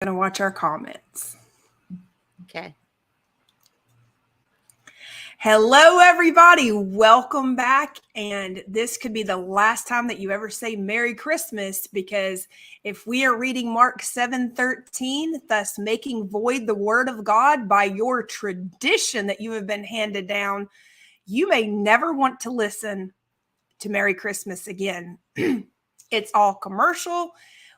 Gonna watch our comments. Okay. Hello, everybody. Welcome back. And this could be the last time that you ever say Merry Christmas, because if we are reading Mark 7:13, thus making void the word of God by your tradition that you have been handed down, you may never want to listen to Merry Christmas again. It's all commercial.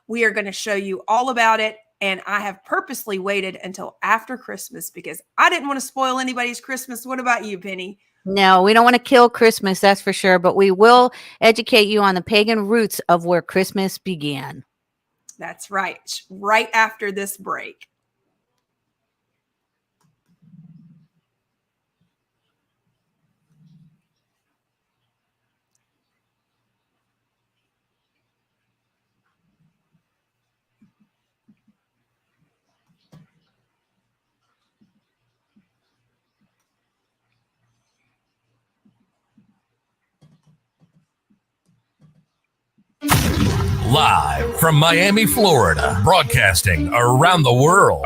We are going to show you all about it. And I have purposely waited until after Christmas because I didn't want to spoil anybody's Christmas. What about you, Penny? No, we don't want to kill Christmas, that's for sure, but we will educate you on the pagan roots of where Christmas began. That's right. Right after this break. Live from Miami, Florida, broadcasting around the world.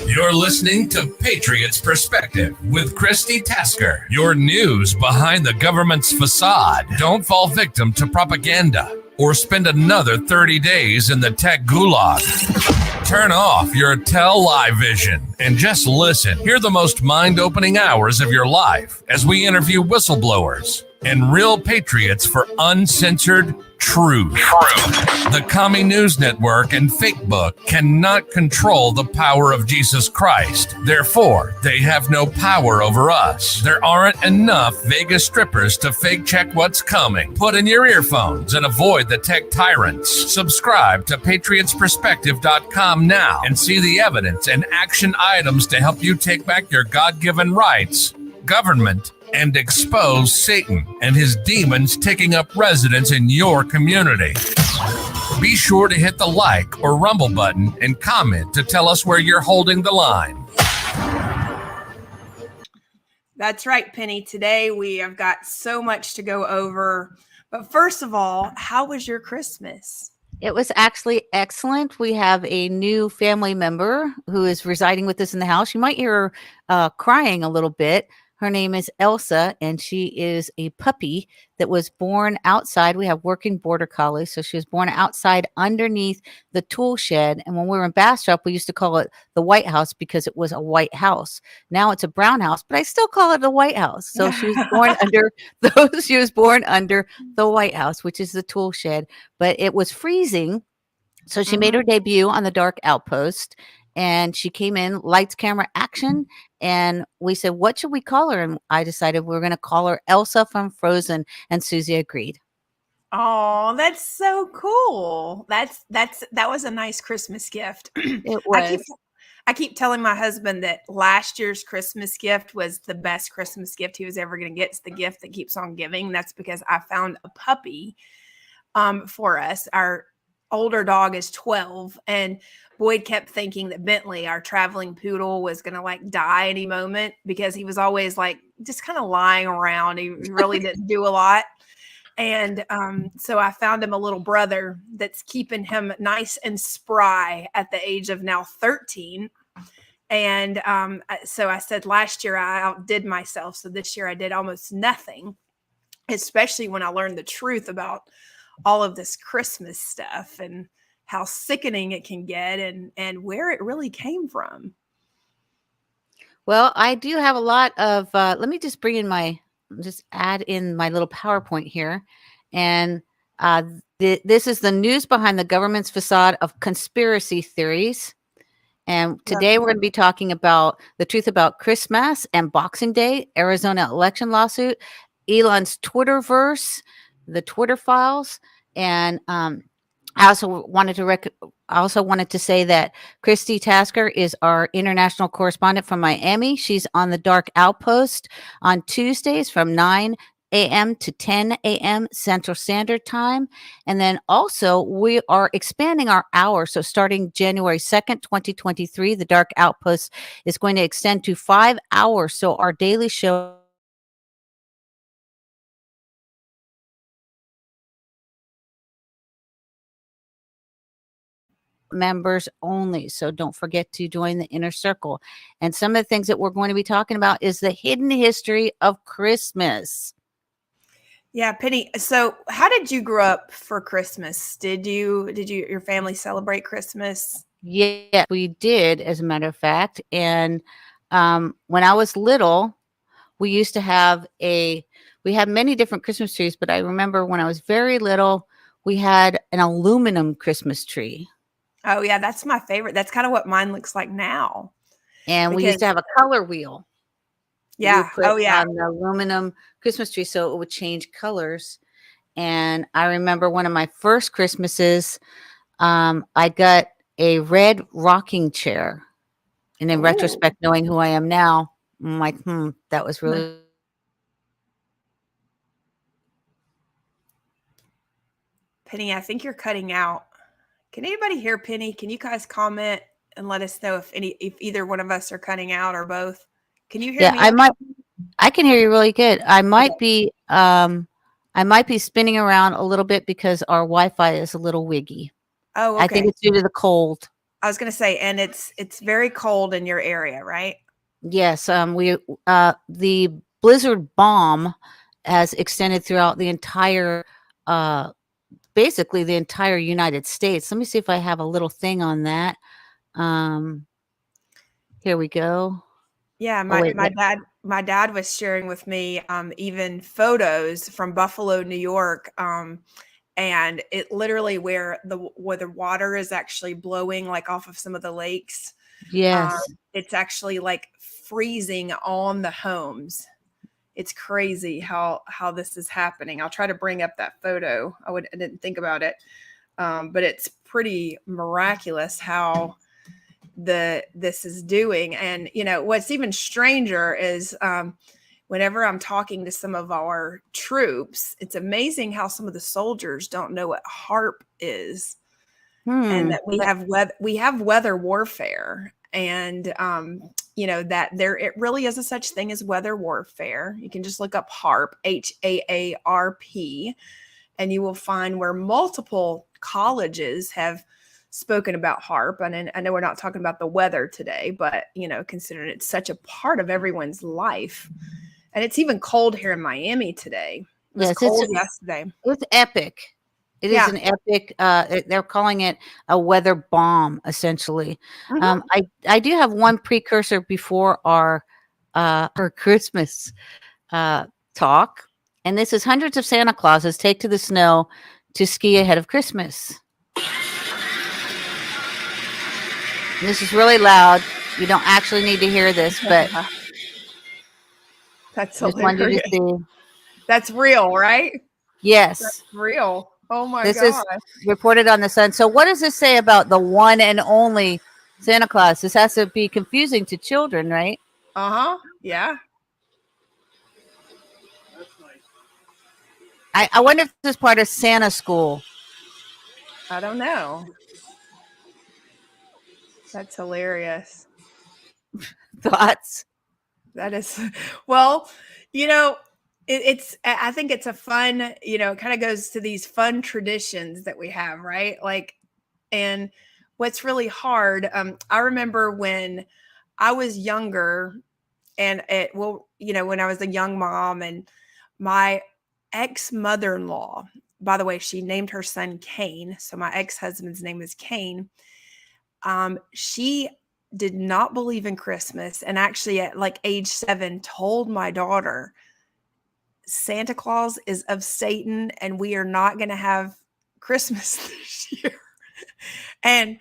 You're listening to Patriots Perspective with Christy Tasker. Your news behind the government's facade. Don't fall victim to propaganda or spend another 30 days in the tech gulag. Turn off your Tell Live vision and just listen. Hear the most mind-opening hours of your life as we interview whistleblowers and real patriots for uncensored truth. The Commie News Network and Fake Book cannot control the power of Jesus Christ. Therefore, they have no power over us. There aren't enough Vegas strippers to fake check what's coming. Put in your earphones and avoid the tech tyrants. Subscribe to patriotsperspective.com now and see the evidence and action items to help you take back your God-given rights, government, and expose Satan and his demons taking up residence in your community. Be sure to hit the like or rumble button and comment to tell us where you're holding the line. That's right, Penny. Today we have got so much to go over. But first of all, how was your Christmas? It was actually excellent. We have a new family member who is residing with us in the house. You might hear her crying a little bit. Her name is Elsa, and she is a puppy that was born outside. We have working border collies, so she was born outside underneath the tool shed. And when we were in Bastrop, we used to call it the White House because it was a white house. Now it's a brown house, but I still call it the White House. So she was born under those. She was born under the White House, which is the tool shed. But it was freezing, so she made her debut on the Dark Outpost. And she came in, lights, camera, action. And we said, what should we call her? And I decided we were going to call her Elsa from Frozen. And Susie agreed. Oh, that's so cool. That was a nice Christmas gift. It was. I keep telling my husband that last year's Christmas gift was the best Christmas gift he was ever going to get. It's the gift that keeps on giving. That's because I found a puppy for us. Our older dog is 12, and Boyd kept thinking that Bentley, our traveling poodle, was going to like die any moment because he was always like just kind of lying around. He really didn't do a lot. And so I found him a little brother that's keeping him nice and spry at the age of now 13. And so I said last year I outdid myself. So this year I did almost nothing, especially when I learned the truth about all of this Christmas stuff and how sickening it can get and where it really came from. Well, I do have a lot of, let me just just add in my little PowerPoint here. And this is the news behind the government's facade of conspiracy theories. And today we're going to be talking about the truth about Christmas and Boxing Day, Arizona election lawsuit, Elon's Twitterverse, the Twitter files, and I also wanted to say that Christy Tasker is our international correspondent from Miami. She's on the Dark Outpost on Tuesdays from 9 a.m. to 10 a.m. Central Standard Time. And then also we are expanding our hour. So starting January 2nd, 2023, the Dark Outpost is going to extend to 5 hours. So our daily show members only. So don't forget to join the inner circle. And some of the things that we're going to be talking about is the hidden history of Christmas. Yeah, Penny. So, how did you grow up for Christmas? Your family celebrate Christmas? Yeah, we did, as a matter of fact. And when I was little, we used to have we had many different Christmas trees, but I remember when I was very little, we had an aluminum Christmas tree. Oh yeah, that's my favorite. That's kind of what mine looks like now. And we used to have a color wheel. You Yeah. would put Oh yeah. on the aluminum Christmas tree so it would change colors. And I remember one of my first Christmases, I got a red rocking chair. And in Ooh. retrospect, knowing who I am now, I'm like, that was really. Penny, I think you're cutting out. Can anybody hear Penny? Can you guys comment and let us know if either one of us are cutting out or both? Can you hear me? I can hear you really good. I might be spinning around a little bit because our Wi-Fi is a little wiggy. Oh, okay. I think it's due to the cold. I was going to say, and it's very cold in your area, right? Yes. The blizzard bomb has extended throughout the entire, basically the entire United States. Let me see if I have a little thing on that. Here we go. Yeah, my dad was sharing with me even photos from Buffalo, New York, and it literally where the water is actually blowing like off of some of the lakes. Yes, it's actually like freezing on the homes. It's crazy how this is happening. I'll try to bring up that photo. I didn't think about it, but it's pretty miraculous how this is doing. And what's even stranger is whenever I'm talking to some of our troops, it's amazing how some of the soldiers don't know what HARP is, and that we have weather warfare, and that it really is a such thing as weather warfare. You can just look up HARP, HAARP, and you will find where multiple colleges have spoken about HARP. And I know we're not talking about the weather today, but considering it's such a part of everyone's life. And it's even cold here in Miami today. It was cold yesterday. It's epic. It is an epic. They're calling it a weather bomb, essentially. Mm-hmm. I do have one precursor before our Christmas talk, and this is hundreds of Santa Clauses take to the snow to ski ahead of Christmas. And this is really loud. You don't actually need to hear this, but that's just wanted you to see. That's real, right? Yes, that's real. Oh my god! This is reported on the Sun. So, what does this say about the one and only Santa Claus? This has to be confusing to children, right? Yeah. I wonder if this is part of Santa school. I don't know. That's hilarious. Thoughts? That is, well, I think it's a fun, it kind of goes to these fun traditions that we have, right? Like, and what's really hard, I remember when I was younger and when I was a young mom, and my ex-mother-in-law, by the way, she named her son Cain. So my ex-husband's name is Cain. She did not believe in Christmas, and actually at like age 7 told my daughter Santa Claus is of Satan and we are not going to have Christmas this year. And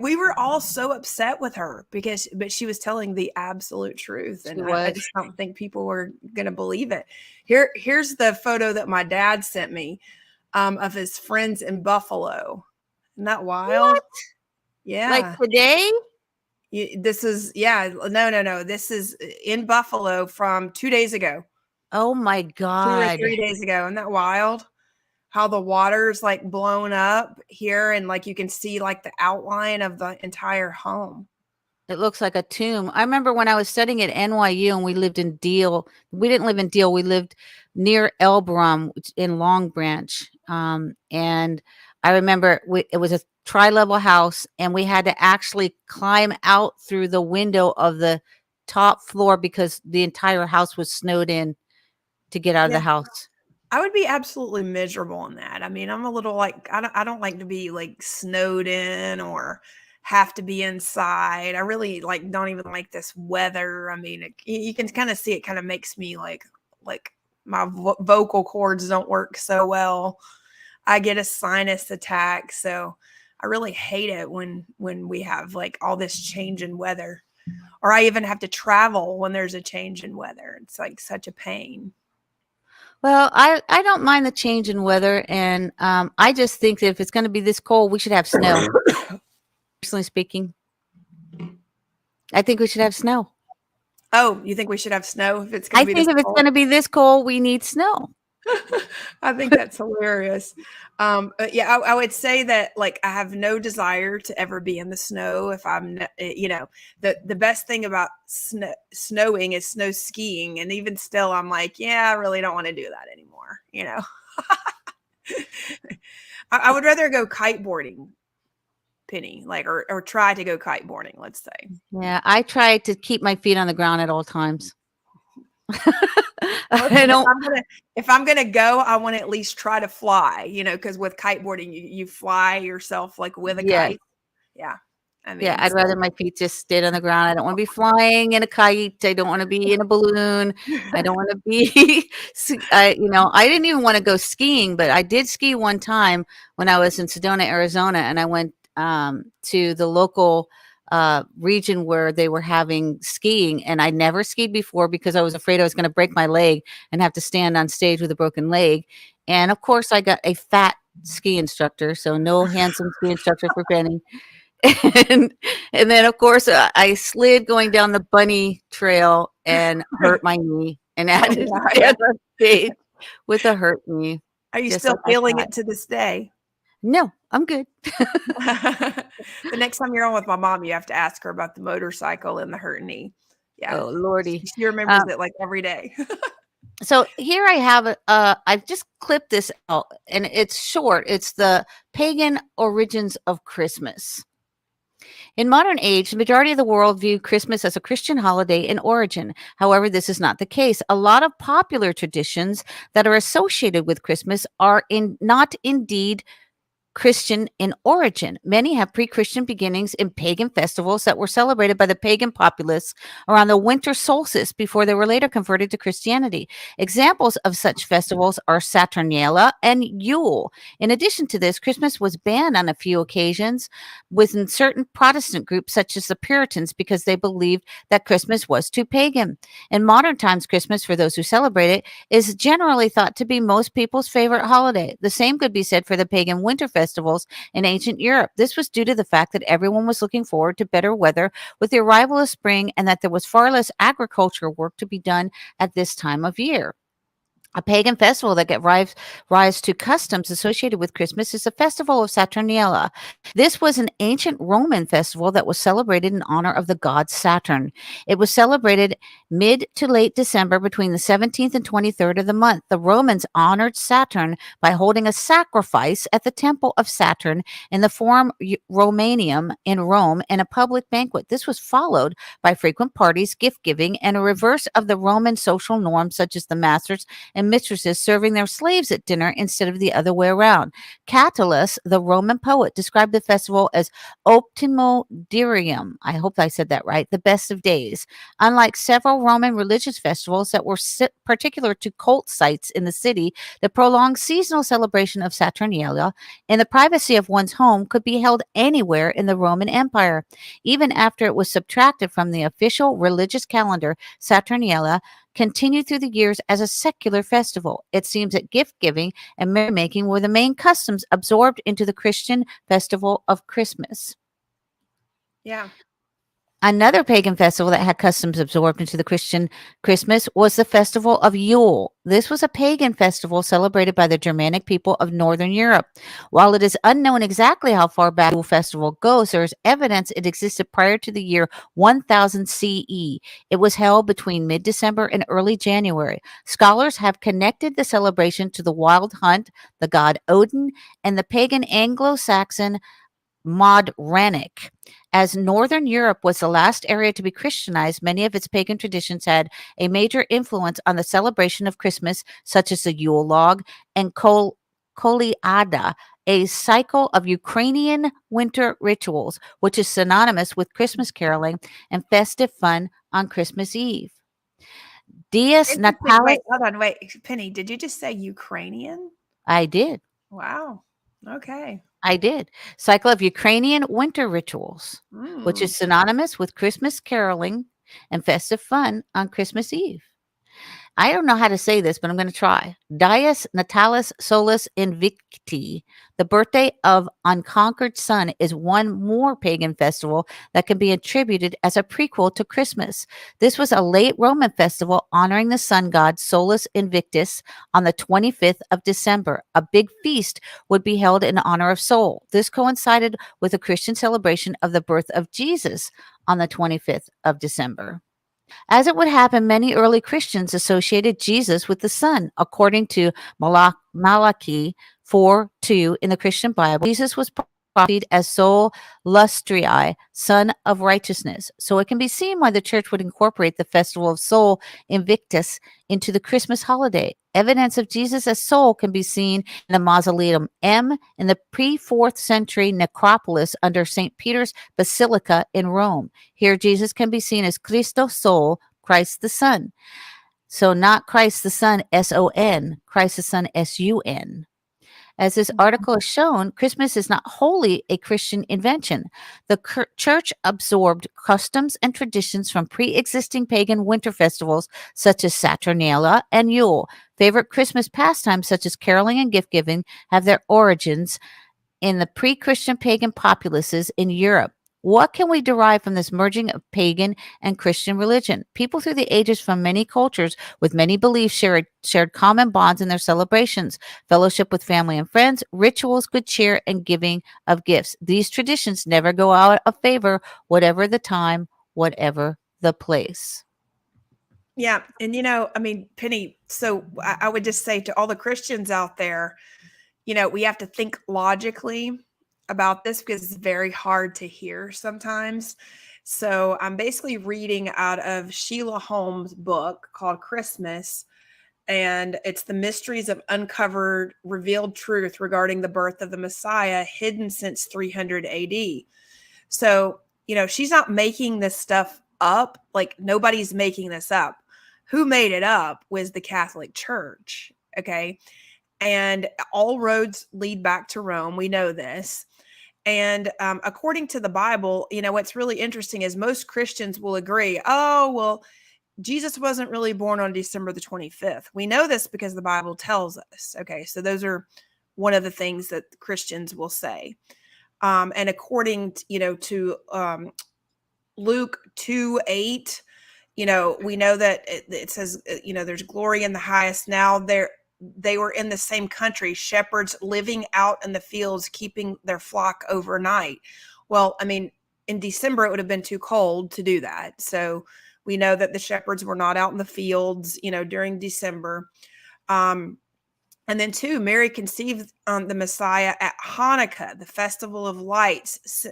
we were all so upset with her but she was telling the absolute truth, and I just don't think people were going to believe it. Here's the photo that my dad sent me of his friends in Buffalo. Isn't that wild? What? Yeah. Like today? This is, no. This is in Buffalo from 2 days ago. Oh my God. 2 or 3 days ago. Isn't that wild? How the water's like blown up here, and like you can see like the outline of the entire home. It looks like a tomb. I remember when I was studying at NYU and we lived in Deal. We didn't live in Deal. We lived near Elbrum in Long Branch. And I remember it was a tri-level house, and we had to actually climb out through the window of the top floor because the entire house was snowed in to get out of Yeah. the house. I would be absolutely miserable in that. I mean, I'm a little like I don't like to be like snowed in or have to be inside. I really like don't even like this weather. I mean, you can kind of see it kind of makes me like my vocal cords don't work so well. I get a sinus attack, so I really hate it when we have like all this change in weather. Or I even have to travel when there's a change in weather. It's like such a pain. Well, I don't mind the change in weather, and I just think that if it's going to be this cold, we should have snow. Personally speaking, I think we should have snow. Oh, you think we should have snow if it's I going to be think this if it's cold? going to be this cold, we need snow. I think that's hilarious. Yeah, I would say that like I have no desire to ever be in the snow. If the best thing about snowing is snow skiing, and even still, I'm like, yeah, I really don't want to do that anymore. I would rather go kiteboarding, Penny, like or try to go kiteboarding. Let's say. Yeah, I try to keep my feet on the ground at all times. Listen, I don't. if I'm gonna go, I want to at least try to fly, because with kiteboarding, you fly yourself like with a Yeah, kite. Yeah. I yeah. mean, I'd rather my feet just stayed on the ground. I don't want to be flying in a kite. I don't want to be in a balloon. I don't want to be. I didn't even want to go skiing, but I did ski one time when I was in Sedona, Arizona, and I went to the local region where they were having skiing, and I never skied before because I was afraid I was going to break my leg and have to stand on stage with a broken leg. And of course, I got a fat ski instructor, so no handsome ski instructor for Penny. and and then of course I slid going down the bunny trail and hurt my knee and had oh to my. stand on stage with a hurt knee, Are you just still like I feeling thought. it to this day? No, I'm good. The next time you're on with my mom, you have to ask her about the motorcycle and the hurt knee. Yeah, Oh Lordy. she remembers it like every day. So here I have I've just clipped this out, and it's short. It's the pagan origins of Christmas. In modern age, the majority of the world view Christmas as a Christian holiday in origin. However, this is not the case. A lot of popular traditions that are associated with Christmas are not indeed Christian in origin. Many have pre Christian beginnings in pagan festivals that were celebrated by the pagan populace around the winter solstice before they were later converted to Christianity. Examples of such festivals are Saturnalia and Yule. In addition to this, Christmas was banned on a few occasions within certain Protestant groups, such as the Puritans, because they believed that Christmas was too pagan. In modern times, Christmas, for those who celebrate it, is generally thought to be most people's favorite holiday. The same could be said for the pagan winter festivals in ancient Europe. This was due to the fact that everyone was looking forward to better weather with the arrival of spring, and that there was far less agricultural work to be done at this time of year. A pagan festival that gave rise to customs associated with Christmas is the festival of Saturnalia. This was an ancient Roman festival that was celebrated in honor of the god Saturn. It was celebrated mid to late December between the 17th and 23rd of the month. The Romans honored Saturn by holding a sacrifice at the temple of Saturn in the Forum Romanum in Rome and a public banquet. This was followed by frequent parties, gift giving, and a reverse of the Roman social norms, such as the masters and mistresses serving their slaves at dinner instead of the other way around. Catullus, the Roman poet, described the festival as optimo dirium. I hope I said that right, the best of days. Unlike several Roman religious festivals that were particular to cult sites in the city, the prolonged seasonal celebration of Saturnalia in the privacy of one's home could be held anywhere in the Roman Empire. Even after it was subtracted from the official religious calendar, Saturnalia continued through the years as a secular festival. It seems that gift giving and merrymaking were the main customs absorbed into the Christian festival of Christmas. Yeah. Another pagan festival that had customs absorbed into the Christian Christmas was the festival of Yule. This was a pagan festival celebrated by the Germanic people of Northern Europe. While it is unknown exactly how far back the Yule festival goes, there is evidence it existed prior to the year 1000 CE. It was held between mid-December and early January. Scholars have connected the celebration to the wild hunt, the god Odin, and the pagan Anglo-Saxon Maud Rannoch. As Northern Europe was the last area to be Christianized, many of its pagan traditions had a major influence on the celebration of Christmas, such as the Yule log and Kolyada, a cycle of Ukrainian winter rituals, which is synonymous with Christmas caroling and festive fun on Christmas Eve. Dies Interesting. Natalis. Wait, hold on. Wait, Penny, did you just say Ukrainian? I did. Wow. Okay. I did. Cycle of Ukrainian winter rituals, which Mm. is synonymous with Christmas caroling and festive fun on Christmas Eve. I don't know how to say this, but I'm going to try. Dies Natalis Solis Invicti, the birthday of unconquered sun, is one more pagan festival that can be attributed as a prequel to Christmas. This was a late Roman festival honoring the sun god Solus Invictus on the 25th of December. A big feast would be held in honor of Sol. This coincided with a Christian celebration of the birth of Jesus on the 25th of December. As it would happen, many early Christians associated Jesus with the sun. According to Malachi 4:2 in the Christian Bible, Jesus was prophesied as Sol Lustrii, son of righteousness. So it can be seen why the church would incorporate the festival of Sol Invictus into the Christmas holiday. Evidence of Jesus as Sol can be seen in the Mausoleum M in the pre-4th century necropolis under St. Peter's Basilica in Rome. Here, Jesus can be seen as Christo Sol, Christ the Son. So not Christ the Son, S-O-N, Christ the Son, S-U-N. As this article has shown, Christmas is not wholly a Christian invention. The church absorbed customs and traditions from pre-existing pagan winter festivals such as Saturnalia and Yule. Favorite Christmas pastimes such as caroling and gift-giving have their origins in the pre-Christian pagan populaces in Europe. What can we derive from this merging of pagan and Christian religion? People through the ages from many cultures with many beliefs shared common bonds in their celebrations, fellowship with family and friends, rituals, good cheer, and giving of gifts. These traditions never go out of favor, whatever the time, whatever the place. Yeah. And, I mean, Penny, so I would just say to all the Christians out there, we have to think logically about this because it's very hard to hear sometimes. So I'm basically reading out of Sheila Holmes' book called Christmas, and it's the mysteries of uncovered revealed truth regarding the birth of the Messiah hidden since 300 AD. So, she's not making this stuff up. Like, nobody's making this up. Who made it up was the Catholic Church. Okay. And all roads lead back to Rome. We know this. And according to the Bible, what's really interesting is most Christians will agree, oh, well, Jesus wasn't really born on December the 25th. We know this because the Bible tells us. Okay, so those are one of the things that Christians will say. And according to Luke 2:8, we know that it says, there's glory in the highest. Now they were in the same country, shepherds living out in the fields, keeping their flock overnight. Well, I mean, in December, it would have been too cold to do that. So we know that the shepherds were not out in the fields, during December. And then two, Mary conceived the Messiah at Hanukkah, the festival of lights,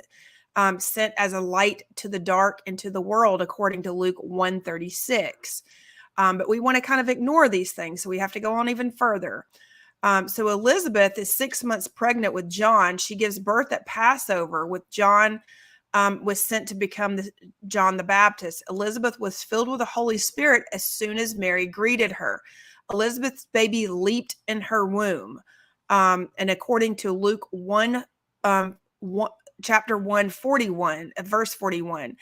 sent as a light to the dark and to the world, according to Luke 1:36. But we want to kind of ignore these things. So we have to go on even further. So Elizabeth is 6 months pregnant with John. She gives birth at Passover with John was sent to become John the Baptist. Elizabeth was filled with the Holy Spirit as soon as Mary greeted her. Elizabeth's baby leaped in her womb. And according to Luke 1, chapter 141, verse 41,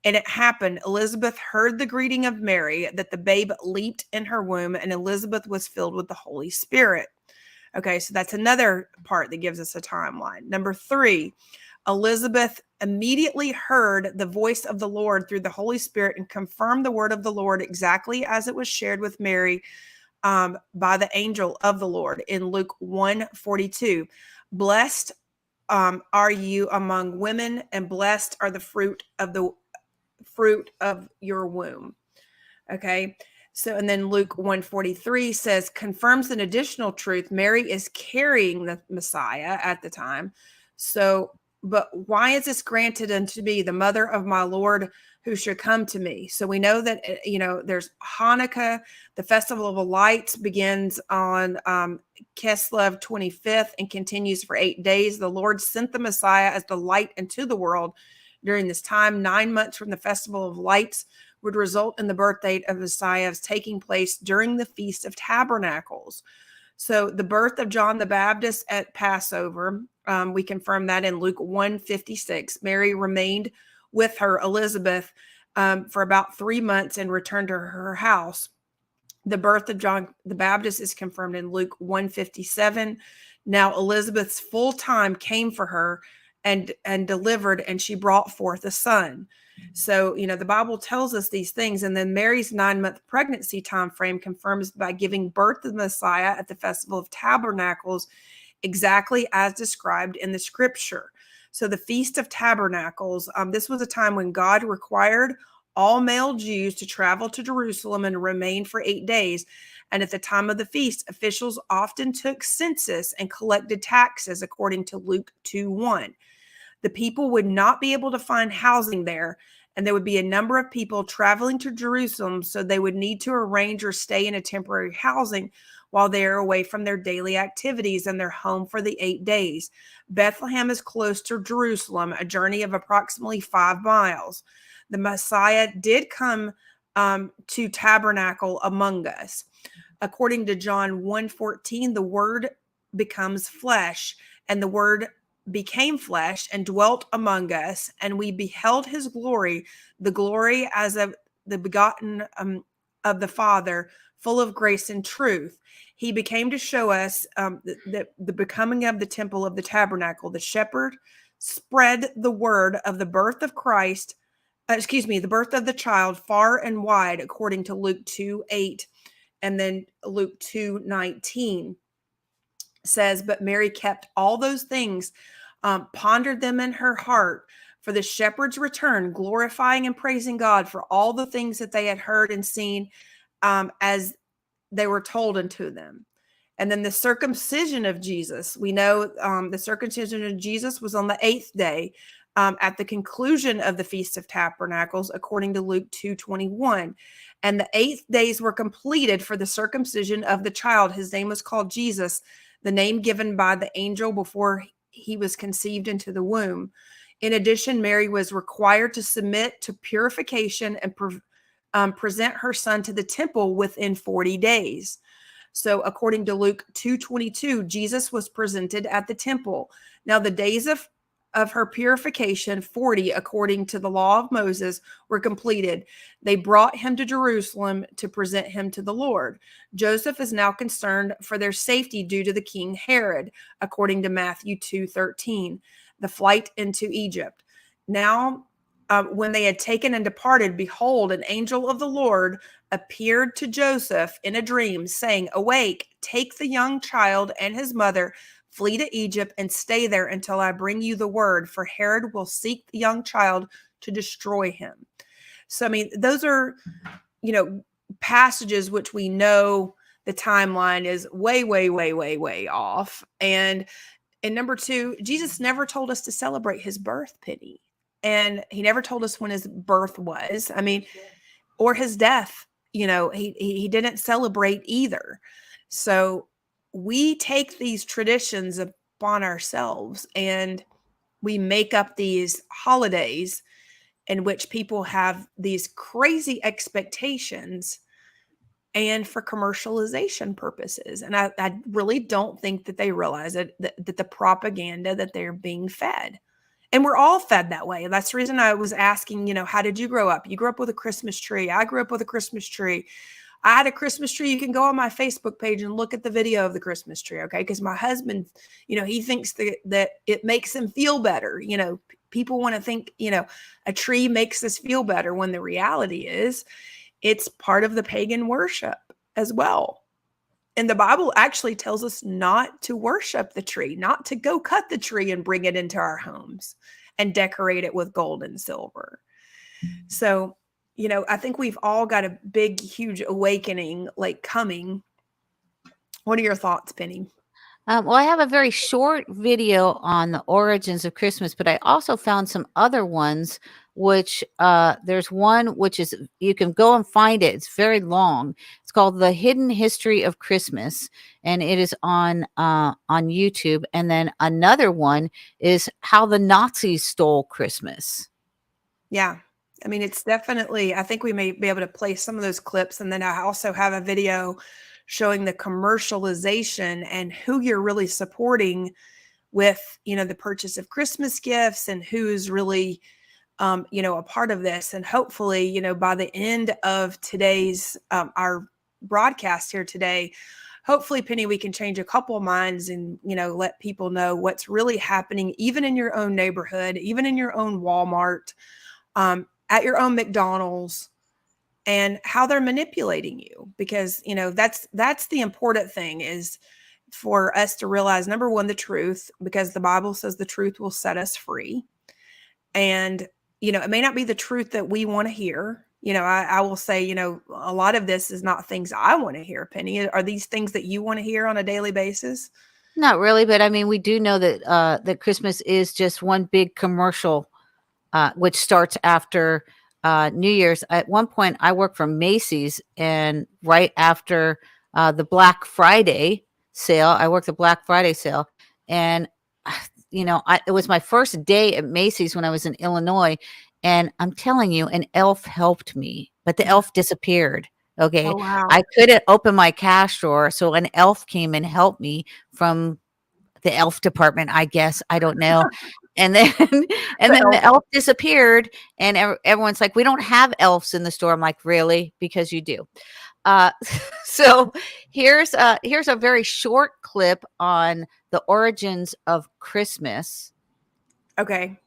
and it happened, Elizabeth heard the greeting of Mary, that the babe leaped in her womb, and Elizabeth was filled with the Holy Spirit. Okay, so that's another part that gives us a timeline. Number 3, Elizabeth immediately heard the voice of the Lord through the Holy Spirit and confirmed the word of the Lord exactly as it was shared with Mary by the angel of the Lord in Luke 1:42. Blessed are you among women, and blessed are the fruit of your womb. Okay. So, and then Luke 1:43 says, confirms an additional truth. Mary is carrying the Messiah at the time. So, but why is this granted unto me, the mother of my Lord, who should come to me? So we know that, there's Hanukkah, the Festival of Lights begins on Kislev 25th and continues for 8 days. The Lord sent the Messiah as the light into the world during this time. 9 months from the Festival of Lights would result in the birth date of Messiah taking place during the Feast of Tabernacles. So the birth of John the Baptist at Passover, we confirm that in Luke 1:56. Mary remained with her Elizabeth for about 3 months and returned to her house. The birth of John the Baptist is confirmed in Luke 1:57. Now Elizabeth's full time came for her and delivered, and she brought forth a son. So, the Bible tells us these things. And then Mary's 9-month pregnancy time frame confirms by giving birth to the Messiah at the Festival of Tabernacles, exactly as described in the scripture. So the Feast of Tabernacles, this was a time when God required all male Jews to travel to Jerusalem and remain for 8 days. And at the time of the feast, officials often took census and collected taxes, according to Luke 2:1. The people would not be able to find housing there, and there would be a number of people traveling to Jerusalem, so they would need to arrange or stay in a temporary housing while they are away from their daily activities and their home for the 8 days. Bethlehem is close to Jerusalem, a journey of approximately 5 miles. The Messiah did come to tabernacle among us. According to John 1:14, the Word becomes flesh, and the Word became flesh and dwelt among us, and we beheld his glory, the glory as of the begotten of the Father, full of grace and truth. He became to show us the becoming of the temple of the tabernacle. The shepherd spread the word of the birth of Christ, the birth of the child far and wide, according to Luke 2:8, and then Luke 2:19 says, but Mary kept all those things, pondered them in her heart for the shepherd's return, glorifying and praising God for all the things that they had heard and seen as they were told unto them. And then the circumcision of Jesus, we know the circumcision of Jesus was on the 8th day at the conclusion of the Feast of Tabernacles, according to Luke 2:21. And the 8th days were completed for the circumcision of the child. His name was called Jesus, the name given by the angel before he was conceived into the womb. In addition, Mary was required to submit to purification and present her son to the temple within 40 days. So according to Luke 2:22, Jesus was presented at the temple. Now the days of her purification, 40, according to the law of Moses, were completed. They brought him to Jerusalem to present him to the Lord. Joseph is now concerned for their safety due to the king Herod, according to Matthew 2:13, the flight into Egypt. Now, when they had taken and departed, behold, an angel of the Lord appeared to Joseph in a dream, saying, awake, take the young child and his mother, flee to Egypt and stay there until I bring you the word, for Herod will seek the young child to destroy him. So, I mean, those are, passages which we know the timeline is way, way, way, way, way off. And number two, Jesus never told us to celebrate his birth, Penny. And he never told us when his birth was. I mean, or his death. He didn't celebrate either. So we take these traditions upon ourselves and we make up these holidays in which people have these crazy expectations and for commercialization purposes. And I really don't think that they realize that the propaganda that they're being fed. And we're all fed that way. That's the reason I was asking, how did you grow up? You grew up with a Christmas tree. I grew up with a Christmas tree. I had a Christmas tree. You can go on my Facebook page and look at the video of the Christmas tree, okay? Because my husband, he thinks that it makes him feel better. people want to think, a tree makes us feel better, when the reality is it's part of the pagan worship as well. And the Bible actually tells us not to worship the tree, not to go cut the tree and bring it into our homes and decorate it with gold and silver. So, I think we've all got a big, huge awakening like coming. What are your thoughts, Penny? Well, I have a very short video on the origins of Christmas, but I also found some other ones, which there's one which is, you can go and find it. It's very long. It's called The Hidden History of Christmas, and it is on YouTube. And then another one is How the Nazis Stole Christmas. Yeah. I mean, it's definitely, I think we may be able to play some of those clips. And then I also have a video showing the commercialization and who you're really supporting with, the purchase of Christmas gifts, and who's really, a part of this. And hopefully, by the end of today's, our broadcast here today, hopefully, Penny, we can change a couple of minds and, let people know what's really happening, even in your own neighborhood, even in your own Walmart, at your own McDonald's, and how they're manipulating you. Because, that's the important thing, is for us to realize, number one, the truth, because the Bible says the truth will set us free. And, it may not be the truth that we want to hear. I will say, a lot of this is not things I want to hear, Penny. Are these things that you want to hear on a daily basis? Not really, but I mean, we do know that that Christmas is just one big commercial, which starts after New Year's. At one point, I worked for Macy's, and right after the Black Friday sale, I worked the Black Friday sale, and it was my first day at Macy's when I was in Illinois, and I'm telling you, an elf helped me, but the elf disappeared. Okay, Oh, wow. I couldn't open my cash drawer, so an elf came and helped me from the elf department, I guess. I don't know. And then the elf disappeared, and everyone's like, "We don't have elves in the store." I'm like, "Really?" Because you do. So here's a very short clip on the origins of Christmas. Okay.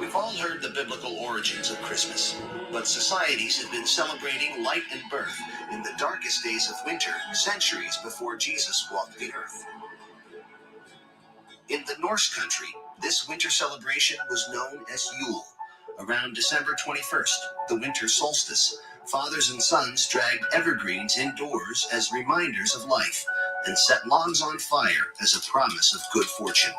We've all heard the biblical origins of Christmas, but societies have been celebrating light and birth in the darkest days of winter centuries before Jesus walked the earth. In the Norse country, this winter celebration was known as Yule. Around December 21st, the winter solstice, fathers and sons dragged evergreens indoors as reminders of life and set logs on fire as a promise of good fortune.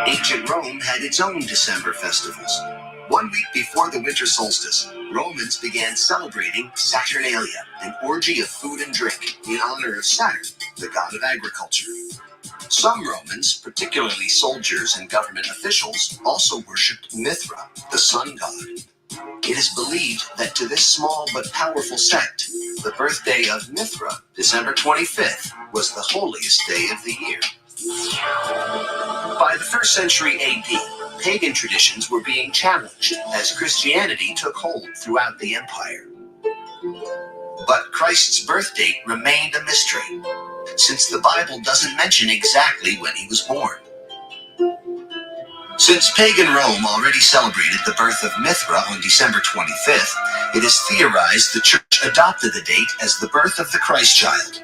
Ancient Rome had its own December festivals. 1 week before the winter solstice, Romans began celebrating Saturnalia, an orgy of food and drink in honor of Saturn, the god of agriculture. Some Romans, particularly soldiers and government officials, also worshipped Mithra, the sun god. It is believed that to this small but powerful sect, the birthday of Mithra, December 25th, was the holiest day of the year. By the 1st century AD, pagan traditions were being challenged as Christianity took hold throughout the empire. But Christ's birth date remained a mystery, since the Bible doesn't mention exactly when he was born. Since pagan Rome already celebrated the birth of Mithra on December 25th, it is theorized the church adopted the date as the birth of the Christ child.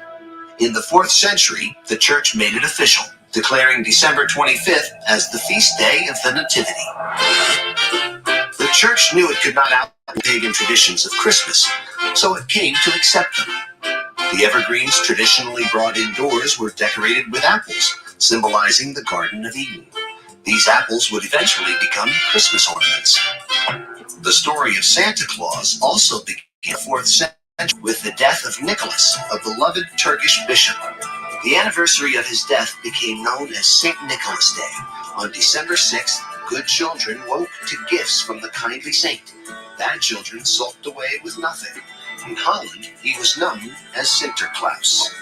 In the 4th century, the church made it official, declaring December 25th as the feast day of the Nativity. The church knew it could not outlaw pagan traditions of Christmas, so it came to accept them. The evergreens traditionally brought indoors were decorated with apples, symbolizing the Garden of Eden. These apples would eventually become Christmas ornaments. The story of Santa Claus also began in the 4th century with the death of Nicholas, a beloved Turkish bishop. The anniversary of his death became known as St. Nicholas Day. On December 6th, good children woke to gifts from the kindly saint. Bad children sulked away with nothing. In Holland, he was known as Sinterklaas.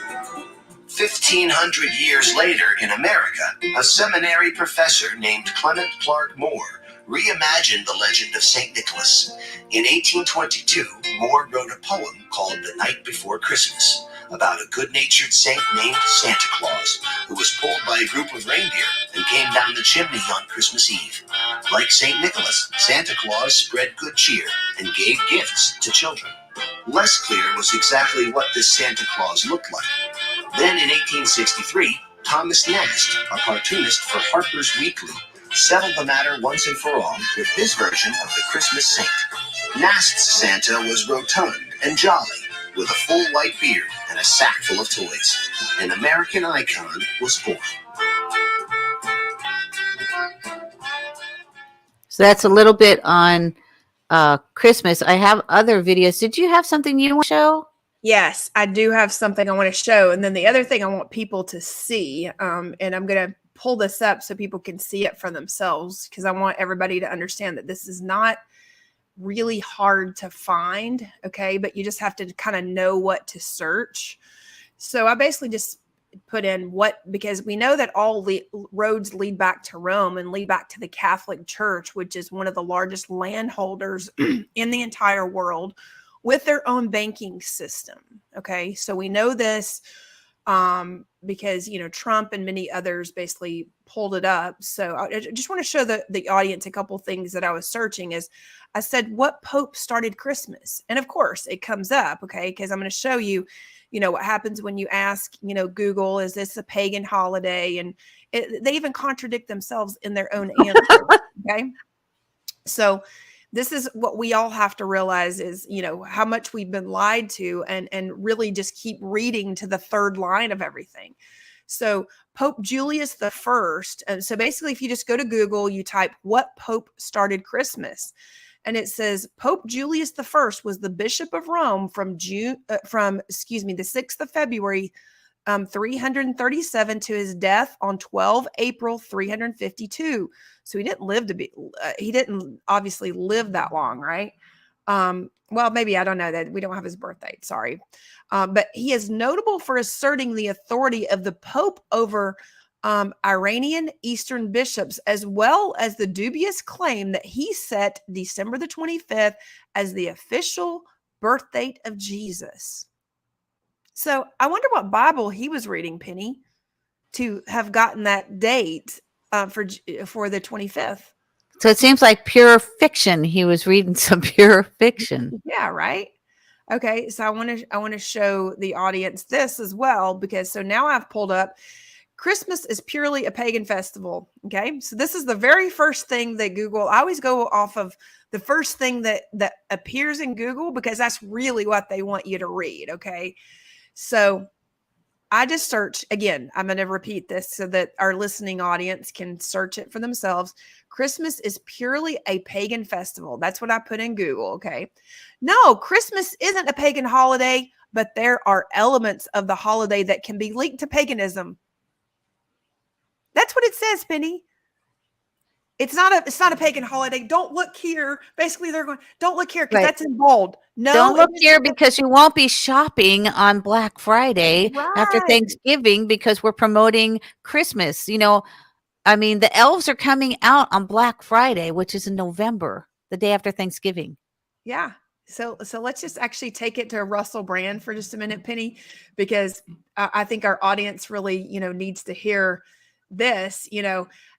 1,500 years later in America, a seminary professor named Clement Clark Moore reimagined the legend of St. Nicholas. In 1822, Moore wrote a poem called The Night Before Christmas. about a good-natured saint named Santa Claus, who was pulled by a group of reindeer and came down the chimney on Christmas Eve. Like St. Nicholas, Santa Claus spread good cheer and gave gifts to children. Less clear was exactly what this Santa Claus looked like. Then in 1863, Thomas Nast, a cartoonist for Harper's Weekly, settled the matter once and for all with his version of the Christmas saint. Nast's Santa was rotund and jolly, with a full white beard and a sack full of toys. An American icon was born. So that's a little bit on Christmas. I have other videos. Did you have something you want to show? Yes, I do have something I want to show. And then the other thing I want people to see, and I'm going to pull this up so people can see it for themselves, because I want everybody to understand that this is not really hard to find, okay? But you just have to kind of know what to search. So I basically just put in because we know that all roads lead back to Rome and lead back to the Catholic Church, which is one of the largest landholders in the entire world, with their own banking system. Okay. So we know this because, Trump and many others basically pulled it up. So I just want to show the audience a couple things that I was searching. Is I said, what Pope started Christmas? And of course it comes up. Okay. Because I'm going to show you, what happens when you ask, Google, is this a pagan holiday? And they even contradict themselves in their own answer. Okay. So this is what we all have to realize is, how much we've been lied to, and really just keep reading to the third line of everything. So Pope Julius the First. And so basically, if you just go to Google, you type what Pope started Christmas, and it says Pope Julius the First was the Bishop of Rome from the 6th of February, 337 to his death on 12 April 352. So he didn't obviously live that long, right? Well, maybe, I don't know, that we don't have his birth date. Sorry. But he is notable for asserting the authority of the Pope over Iranian Eastern bishops, as well as the dubious claim that he set December the 25th as the official birth date of Jesus. So I wonder what Bible he was reading, Penny, to have gotten that date for the 25th. So it seems like pure fiction. He was reading some pure fiction. Yeah, right. Okay, so I want to show the audience this as well, because so now I've pulled up Christmas is purely a pagan festival. Okay, so this is the very first thing that Google. I always go off of the first thing that appears in Google, because that's really what they want you to read. Okay. So I just search again. I'm going to repeat this so that our listening audience can search it for themselves. Christmas is purely a pagan festival. That's what I put in Google. Okay. No, Christmas isn't a pagan holiday, but there are elements of the holiday that can be linked to paganism. That's what it says, Penny. It's not a pagan holiday. Don't look here. Basically, they're going, don't look here, because that's in bold. No, don't look here, because you won't be shopping on Black Friday after Thanksgiving, because we're promoting Christmas. I mean, the elves are coming out on Black Friday, which is in November, the day after Thanksgiving. Yeah. So let's just actually take it to Russell Brand for just a minute, Penny, because I think our audience really, needs to hear this,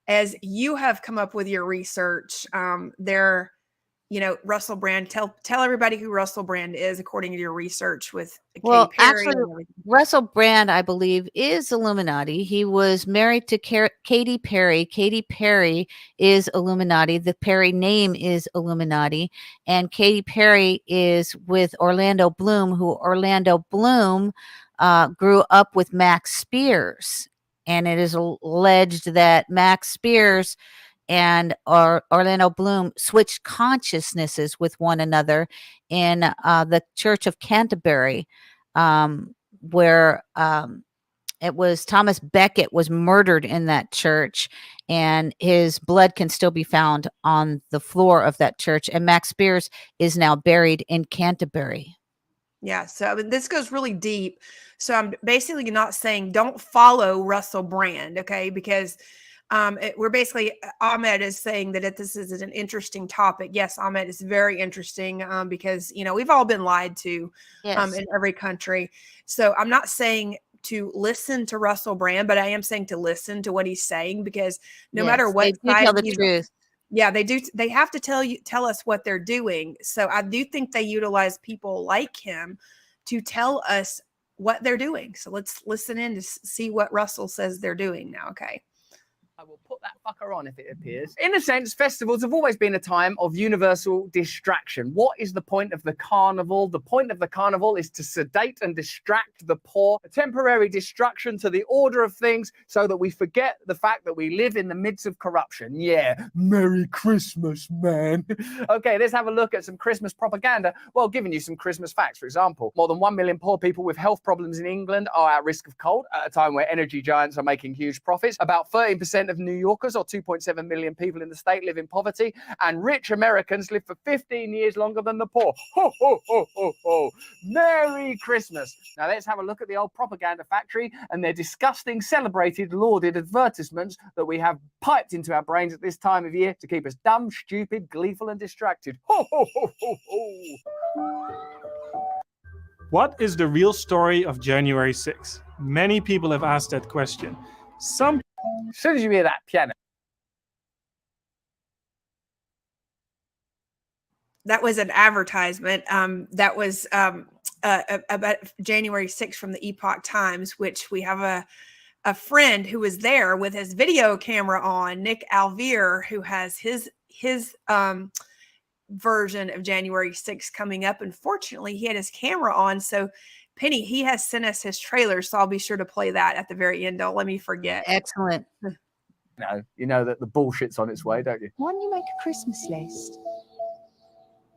as you have come up with your research. Russell Brand, tell everybody who Russell Brand is according to your research with Katy Perry. Actually, Russell Brand, I believe, is Illuminati. He was married to Katy Perry. Katy Perry is Illuminati. The Perry name is Illuminati. And Katy Perry is with Orlando Bloom, who Orlando Bloom grew up with Max Spears. And it is alleged that Max Spears and Orlando Bloom switched consciousnesses with one another in the Church of Canterbury, where it was Thomas Becket was murdered in that church, and his blood can still be found on the floor of that church. And Max Spears is now buried in Canterbury. Yeah. So this goes really deep. So I'm basically not saying don't follow Russell Brand, okay? Because We're basically, Ahmed is saying that this is an interesting topic. Yes, Ahmed, is very interesting because, we've all been lied to Yes. in every country. So I'm not saying to listen to Russell Brand, but I am saying to listen to what he's saying, because no matter what they do side tell the he's truth. Yeah, they do. They have to tell us what they're doing. So I do think they utilize people like him to tell us what they're doing. So let's listen in to see what Russell says they're doing now. Okay. I will put that fucker on if it appears. In a sense, festivals have always been a time of universal distraction. What is the point of the carnival? The point of the carnival is to sedate and distract the poor, a temporary distraction to the order of things so that we forget the fact that we live in the midst of corruption. Yeah, Merry Christmas, man. Okay, let's have a look at some Christmas propaganda. Well, giving you some Christmas facts, for example. More than 1 million poor people with health problems in England are at risk of cold at a time where energy giants are making huge profits. About 13% of New Yorkers, or 2.7 million people in the state, live in poverty, and rich Americans live for 15 years longer than the poor. Ho, ho, ho, ho, ho. Merry Christmas. Now let's have a look at the old propaganda factory and their disgusting, celebrated, lauded advertisements that we have piped into our brains at this time of year to keep us dumb, stupid, gleeful, and distracted. Ho, ho, ho, ho, ho. What is the real story of January 6th? Many people have asked that question. As soon as you hear that piano. That was an advertisement. That was about January 6th from the Epoch Times, which we have a friend who was there with his video camera on, Nick Alvear, who has his version of January 6th coming up. Unfortunately, he had his camera on. So Penny, he has sent us his trailer, so I'll be sure to play that at the very end. Don't let me forget. Excellent. No, you know that the bullshit's on its way, don't you? Why don't you make a Christmas list?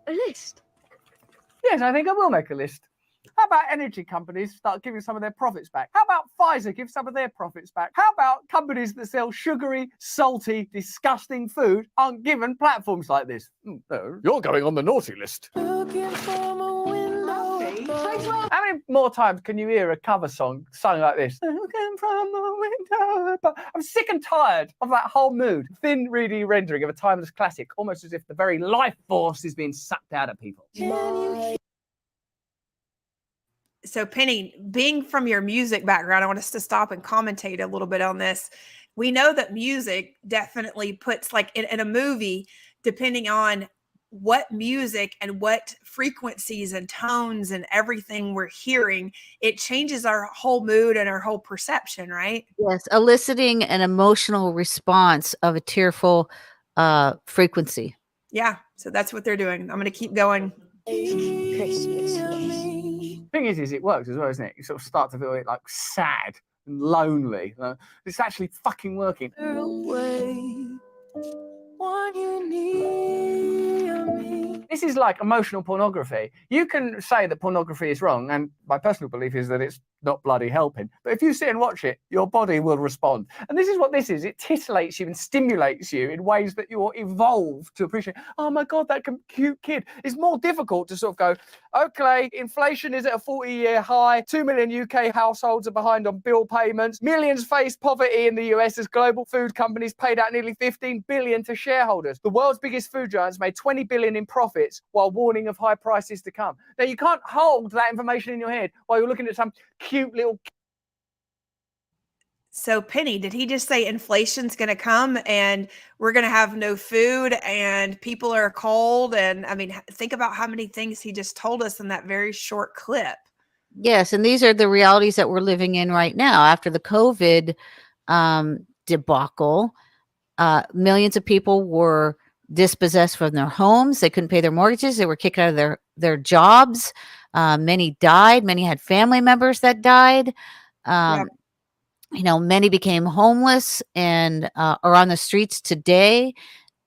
A list? Yes, I think I will make a list. How about energy companies start giving some of their profits back? How about Pfizer give some of their profits back? How about companies that sell sugary, salty, disgusting food aren't given platforms like this? No, you're going on the naughty list. Looking from a window. How many more times can you hear a cover song sung like this? Looking from a window. But I'm sick and tired of that whole mood. Thin, reedy rendering of a timeless classic, almost as if the very life force is being sucked out of people. So Penny, being from your music background, I want us to stop and commentate a little bit on this. We know that music definitely puts, like in a movie, depending on what music and what frequencies and tones and everything we're hearing, it changes our whole mood and our whole perception, right? Yes, eliciting an emotional response of a tearful frequency. Yeah, so that's what they're doing. I'm going to keep going. Christmas list. Thing is it works as well, isn't it? You sort of start to feel like sad and lonely. It's actually fucking working. This is like emotional pornography. You can say that pornography is wrong, and my personal belief is that it's not bloody helping. But if you sit and watch it, your body will respond. And this is what this is. It titillates you and stimulates you in ways that you're evolved to appreciate. Oh my God, that cute kid. It's more difficult to sort of go, okay, inflation is at a 40-year high. 2 million UK households are behind on bill payments. Millions face poverty in the US as global food companies paid out nearly 15 billion to shareholders. The world's biggest food giants made 20 billion in profits while warning of high prices to come. Now, you can't hold that information in your head while you're looking at some cute little... So Penny, did he just say inflation's going to come and we're going to have no food and people are cold? And I mean, think about how many things he just told us in that very short clip. Yes, and these are the realities that we're living in right now after the COVID debacle. Millions of people were dispossessed from their homes. They couldn't pay their mortgages. They were kicked out of their jobs. Many died. Many had family members that died. Many became homeless and are on the streets today.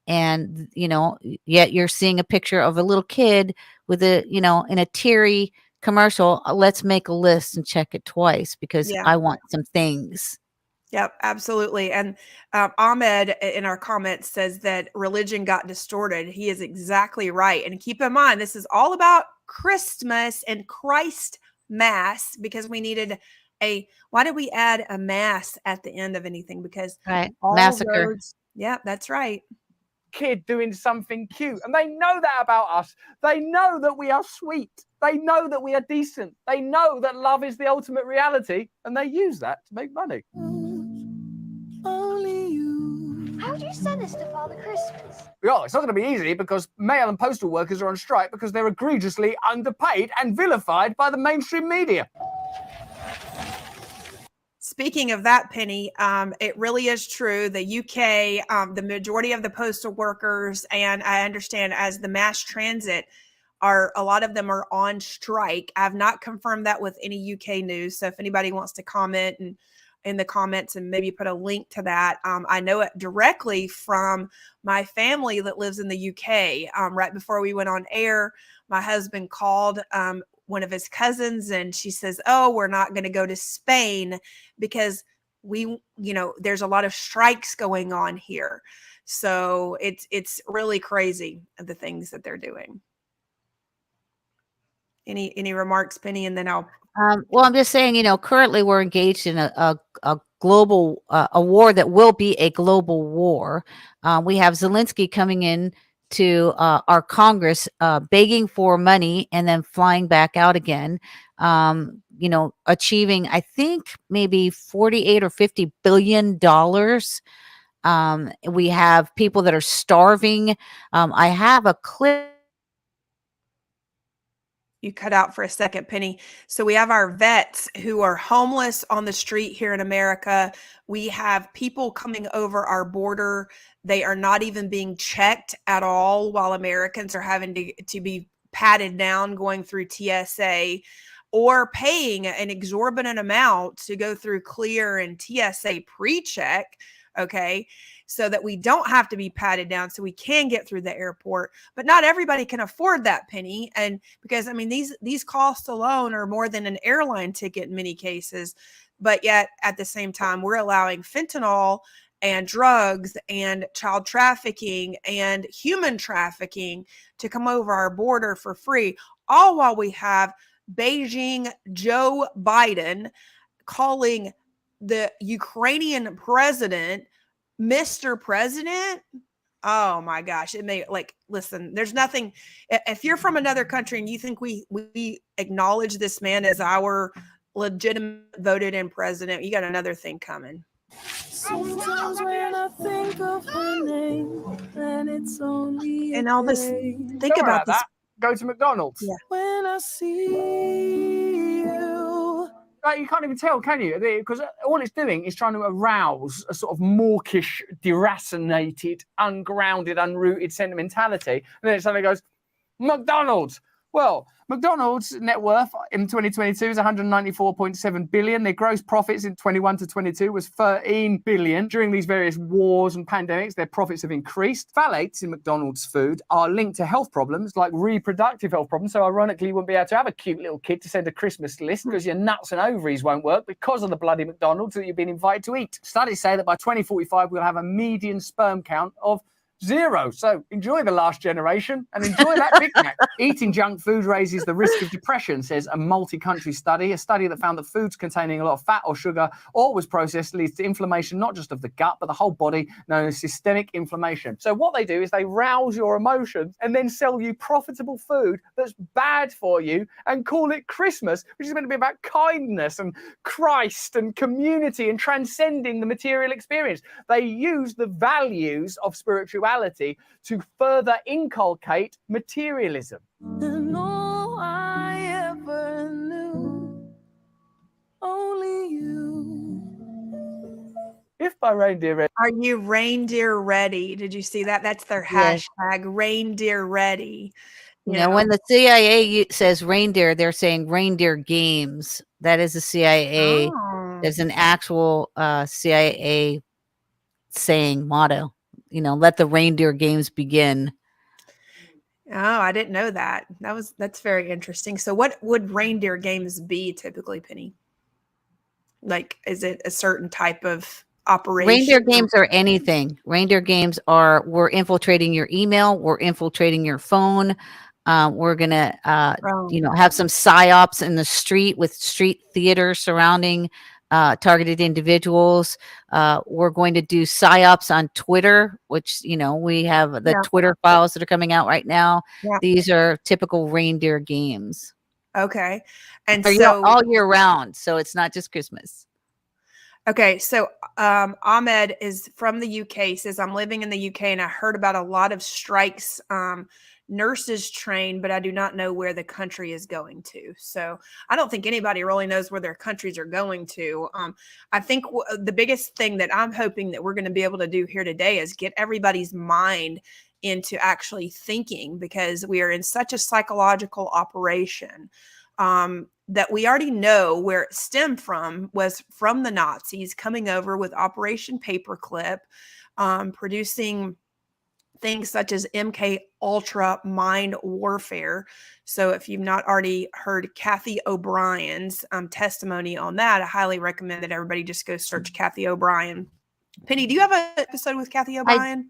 And, yet you're seeing a picture of a little kid with in a teary commercial. Let's make a list and check it twice because I want some things. Yep, absolutely. And Ahmed in our comments says that religion got distorted. He is exactly right. And keep in mind, this is all about Christmas and Christ Mass because we needed why did we add a mass at the end of anything? Because Right. all Massacre. roads, yeah, that's right. Kid doing something cute, and they know that about us. They know that we are sweet. They know that we are decent. They know that love is the ultimate reality, and they use that to make money. How do you send this to Father Christmas? Yeah, it's not going to be easy because mail and postal workers are on strike because they're egregiously underpaid and vilified by the mainstream media. Speaking of that, Penny, it really is true. The UK, the majority of the postal workers, and I understand as the mass transit, a lot of them are on strike. I've not confirmed that with any UK news. So if anybody wants to comment and in the comments and maybe put a link to that, I know it directly from my family that lives in the UK. Right before we went on air, my husband called one of his cousins, and she says, "Oh, we're not going to go to Spain because there's a lot of strikes going on here." So it's really crazy the things that they're doing. Any remarks, Penny? And then I'll. Well, I'm just saying, currently we're engaged in a global a war that will be a global war. We have Zelensky coming in to our Congress, begging for money and then flying back out again. Achieving, I think, maybe 48 or 50 billion dollars. We have people that are starving. I have a clip. You cut out for a second, Penny. So we have our vets who are homeless on the street here in America. We have people coming over our border. They are not even being checked at all, while Americans are having to be patted down going through TSA or paying an exorbitant amount to go through Clear and TSA pre-check. Okay. So that we don't have to be patted down, so we can get through the airport. But not everybody can afford that, Penny. And because, I mean, these costs alone are more than an airline ticket in many cases. But yet at the same time, we're allowing fentanyl and drugs and child trafficking and human trafficking to come over our border for free, all while we have Beijing Joe Biden calling the Ukrainian president Mr. President. Oh my gosh. It may listen, there's nothing. If you're from another country and you think we acknowledge this man as our legitimate voted in president, you got another thing coming. Sometimes when I think of her name, then it's only and all this, think about this. Go to McDonald's. Yeah. When I see you. Like, you can't even tell, can you? Because all it's doing is trying to arouse a sort of mawkish, deracinated, ungrounded, unrooted sentimentality. And then it suddenly goes, McDonald's. Well, McDonald's net worth in 2022 is 194.7 billion. Their gross profits in 21 to 22 was 13 billion. During these various wars and pandemics, their profits have increased. Phthalates in McDonald's food are linked to health problems like reproductive health problems. So ironically, you wouldn't be able to have a cute little kid to send a Christmas list because your nuts and ovaries won't work because of the bloody McDonald's that you've been invited to eat. Studies say that by 2045, we'll have a median sperm count of 0. So enjoy the last generation and enjoy that Big Mac. Eating junk food raises the risk of depression, says a multi-country study. A study that found that foods containing a lot of fat or sugar or was processed leads to inflammation, not just of the gut, but the whole body, known as systemic inflammation. So what they do is they rouse your emotions and then sell you profitable food that's bad for you and call it Christmas, which is meant to be about kindness and Christ and community and transcending the material experience. They use the values of spirituality to further inculcate materialism. And all I ever knew, only you. If by reindeer ready. Are you reindeer ready? Did you see that? That's their Yes. hashtag, reindeer ready. When the CIA says reindeer, they're saying reindeer games. That is the CIA. Oh. There's an actual CIA saying motto. Let the reindeer games begin. Oh, I didn't know that. That's very interesting. So what would reindeer games be typically, Penny? Like, is it a certain type of operation? Reindeer games are anything. Reindeer games are, we're infiltrating your email, we're infiltrating your phone. We're gonna, Oh, have some psyops in the street with street theater surrounding targeted individuals. We're going to do psyops on Twitter, which we have the yeah, Twitter files that are coming out right now. yeah. These are typical reindeer games. Okay. And They're so, all year round, so it's not just Christmas. okay, so Ahmed is from the UK. He says, I'm living in the UK and I heard about a lot of strikes. Nurses train, but I do not know where the country is going to. So I don't think anybody really knows where their countries are going to. I think the biggest thing that I'm hoping that we're going to be able to do here today is get everybody's mind into actually thinking, because we are in such a psychological operation. That we already know where it stemmed from was from the Nazis coming over with Operation Paperclip, producing things such as MK Ultra mind warfare. So if you've not already heard Kathy O'Brien's testimony on that, I highly recommend that everybody just go search Kathy O'Brien. Penny, do you have an episode with Kathy O'Brien?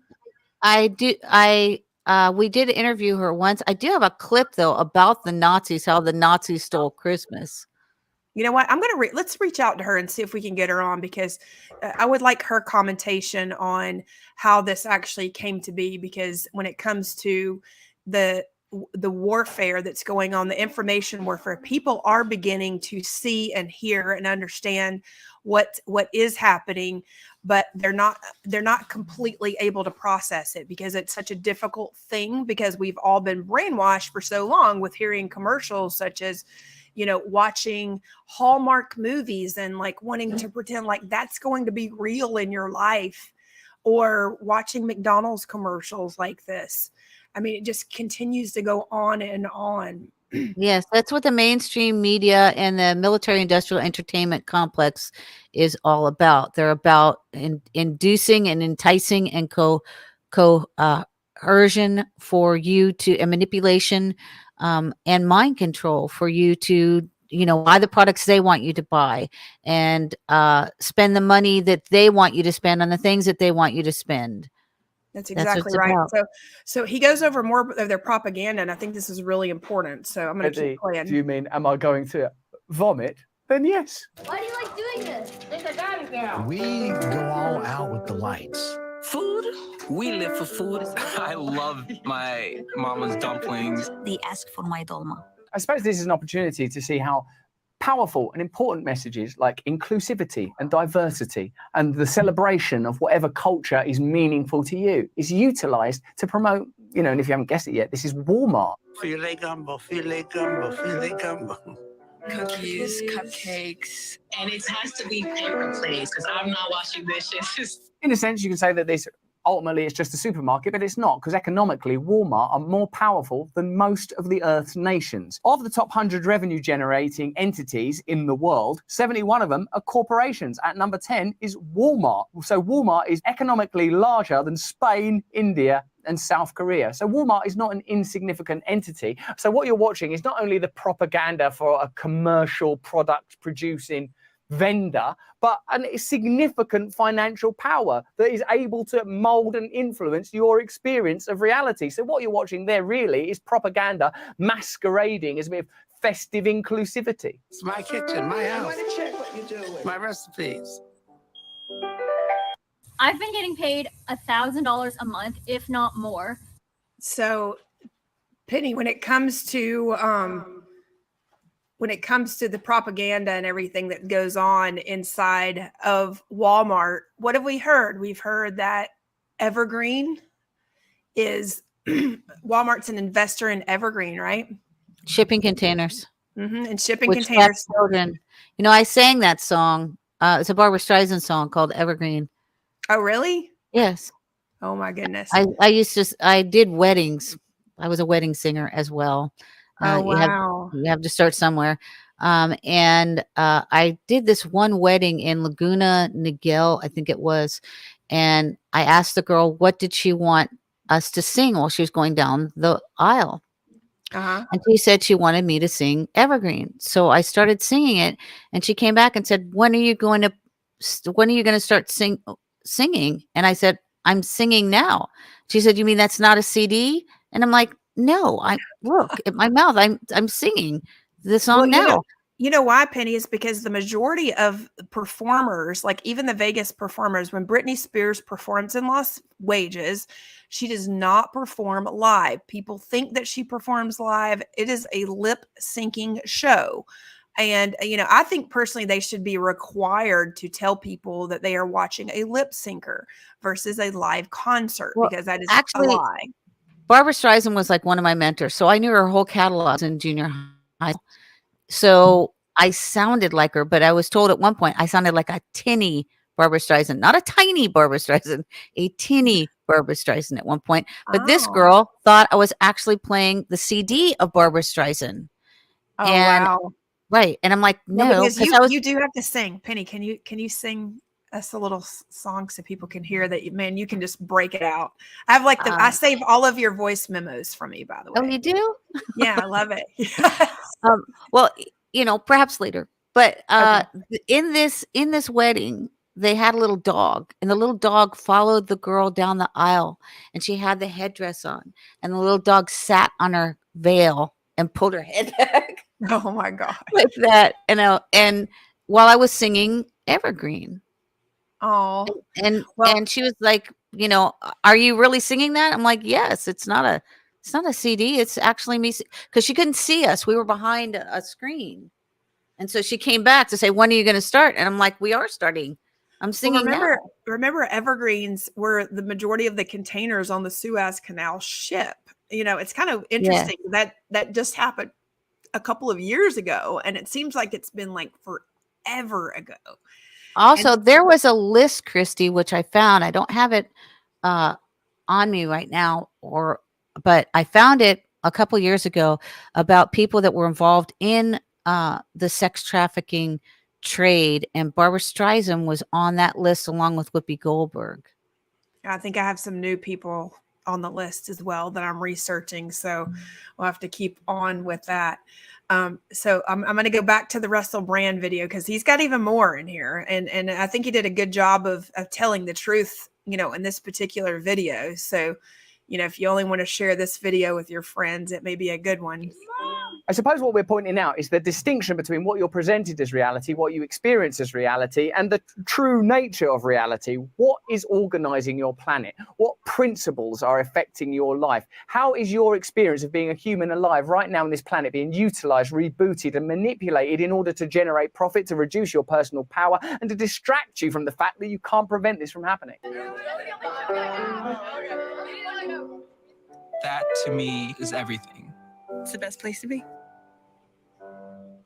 I do. We did interview her once. I do have a clip though about the Nazis, how the Nazis stole Christmas. You know what? I'm gonna let's reach out to her and see if we can get her on, because I would like her commentation on how this actually came to be. Because when it comes to the warfare that's going on, the information warfare, people are beginning to see and hear and understand what is happening, but they're not completely able to process it, because it's such a difficult thing, because we've all been brainwashed for so long with hearing commercials such as watching Hallmark movies and like wanting to pretend like that's going to be real in your life, or watching McDonald's commercials like this. I mean, it just continues to go on and on. Yes, that's what the mainstream media and the military industrial entertainment complex is all about. They're about inducing and enticing and coercion for you to, and manipulation, and mind control for you to, buy the products they want you to buy, and spend the money that they want you to spend on the things that they want you to spend. That's That's what exactly it's right. about. So he goes over more of their propaganda, and I think this is really important. So I'm going to keep playing. Do you mean, am I going to vomit? Then yes. Why do you like doing this? Think I got it now. We go all out with the lights. Food? We live for food. I love my mama's dumplings. They ask for my dolma. I suppose this is an opportunity to see how powerful and important messages like inclusivity and diversity and the celebration of whatever culture is meaningful to you is utilized to promote, and if you haven't guessed it yet, this is Walmart. Filet gumbo, filet gumbo, filet gumbo. Cookies, cupcakes, and it has to be paper plates because I'm not washing dishes. In a sense, you can say that this ultimately it's just a supermarket, but it's not, because economically, Walmart are more powerful than most of the Earth's nations. Of the top 100 revenue-generating entities in the world, 71 of them are corporations. At number 10 is Walmart. So Walmart is economically larger than Spain, India, and South Korea. So Walmart is not an insignificant entity. So what you're watching is not only the propaganda for a commercial product producing vendor, but a significant financial power that is able to mold and influence your experience of reality. So what you're watching there really is propaganda masquerading as a bit of festive inclusivity. It's my kitchen, my house. I want to check what you're doing. My recipes. I've been getting paid $1,000 a month, if not more. So, Penny, when it comes to the propaganda and everything that goes on inside of Walmart, what have we heard? We've heard that Evergreen is Walmart's an investor in Evergreen, right? Shipping containers. And shipping Which containers. Children. I sang that song. It's a Barbara Streisand song called Evergreen. Oh, really? Yes. Oh my goodness. I did weddings. I was a wedding singer as well. Oh, wow. You have to start somewhere. And I did this one wedding in Laguna Niguel, I think it was. And I asked the girl, what did she want us to sing while she was going down the aisle? And she said she wanted me to sing Evergreen. So I started singing it. And she came back and said, when are you going to start singing? And I said, I'm singing now. She said, you mean that's not a CD? And I'm like, no, I look at my mouth. I'm singing the song now. You know why, Penny, is because the majority of performers, like even the Vegas performers, when Britney Spears performs in Las Wages, she does not perform live. People think that she performs live. It is a lip syncing show. And, I think personally they should be required to tell people that they are watching a lip syncer versus a live concert, Well, because that is a actually, lie. Barbara Streisand was like one of my mentors. So I knew her whole catalog in junior high. So I sounded like her, but I was told at one point I sounded like a tinny Barbara Streisand, not a tiny Barbara Streisand, a tinny Barbara Streisand at one point. But this Oh. girl thought I was actually playing the CD of Barbara Streisand. Oh, And wow. right. And I'm like, no, because because I was you do have to sing. Penny, can you sing us a little song so people can hear that? Man, you can just break it out. I have like I save all of your voice memos from me, by the way. Oh, you do? Yeah, I love it. Well, perhaps later. But Okay. in this wedding, they had a little dog, and the little dog followed the girl down the aisle, and she had the headdress on, and the little dog sat on her veil and pulled her head back Oh my God. like that. And while I was singing Evergreen, Oh, and well, and she was like, are you really singing that? I'm like, yes. It's not a CD. It's actually me, because she couldn't see us. We were behind a screen. And so she came back to say, when are you going to start? And I'm like, we are starting. I'm singing now. Remember evergreens were the majority of the containers on the Suez Canal ship. It's kind of interesting that just happened a couple of years ago, and it seems like it's been like forever ago. Also, there was a list, Christy, which I found. I don't have it on me right now, but I found it a couple years ago about people that were involved in the sex trafficking trade, and Barbara Streisand was on that list along with Whoopi Goldberg. I think I have some new people on the list as well that I'm researching, so we'll have to keep on with that. So I'm going to go back to the Russell Brand video, because he's got even more in here, and I think he did a good job of telling the truth, in this particular video. So, if you only want to share this video with your friends, it may be a good one. I suppose what we're pointing out is the distinction between what you're presented as reality, what you experience as reality, and the true nature of reality. What is organizing your planet? What principles are affecting your life? How is your experience of being a human alive right now on this planet being utilized, rebooted, and manipulated in order to generate profit, to reduce your personal power, and to distract you from the fact that you can't prevent this from happening? That, to me, is everything. It's the best place to be.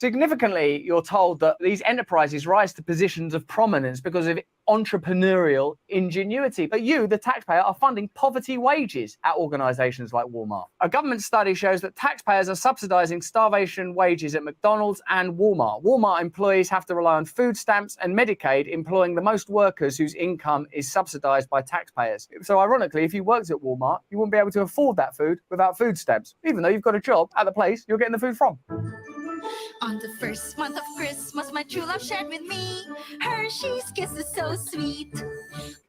Significantly, you're told that these enterprises rise to positions of prominence because of entrepreneurial ingenuity. But you, the taxpayer, are funding poverty wages at organizations like Walmart. A government study shows that taxpayers are subsidizing starvation wages at McDonald's and Walmart. Walmart employees have to rely on food stamps and Medicaid, employing the most workers whose income is subsidized by taxpayers. So ironically, if you worked at Walmart, you wouldn't be able to afford that food without food stamps, even though you've got a job at the place you're getting the food from. On the first month of Christmas, my true love shared with me Hershey's Kisses so sweet.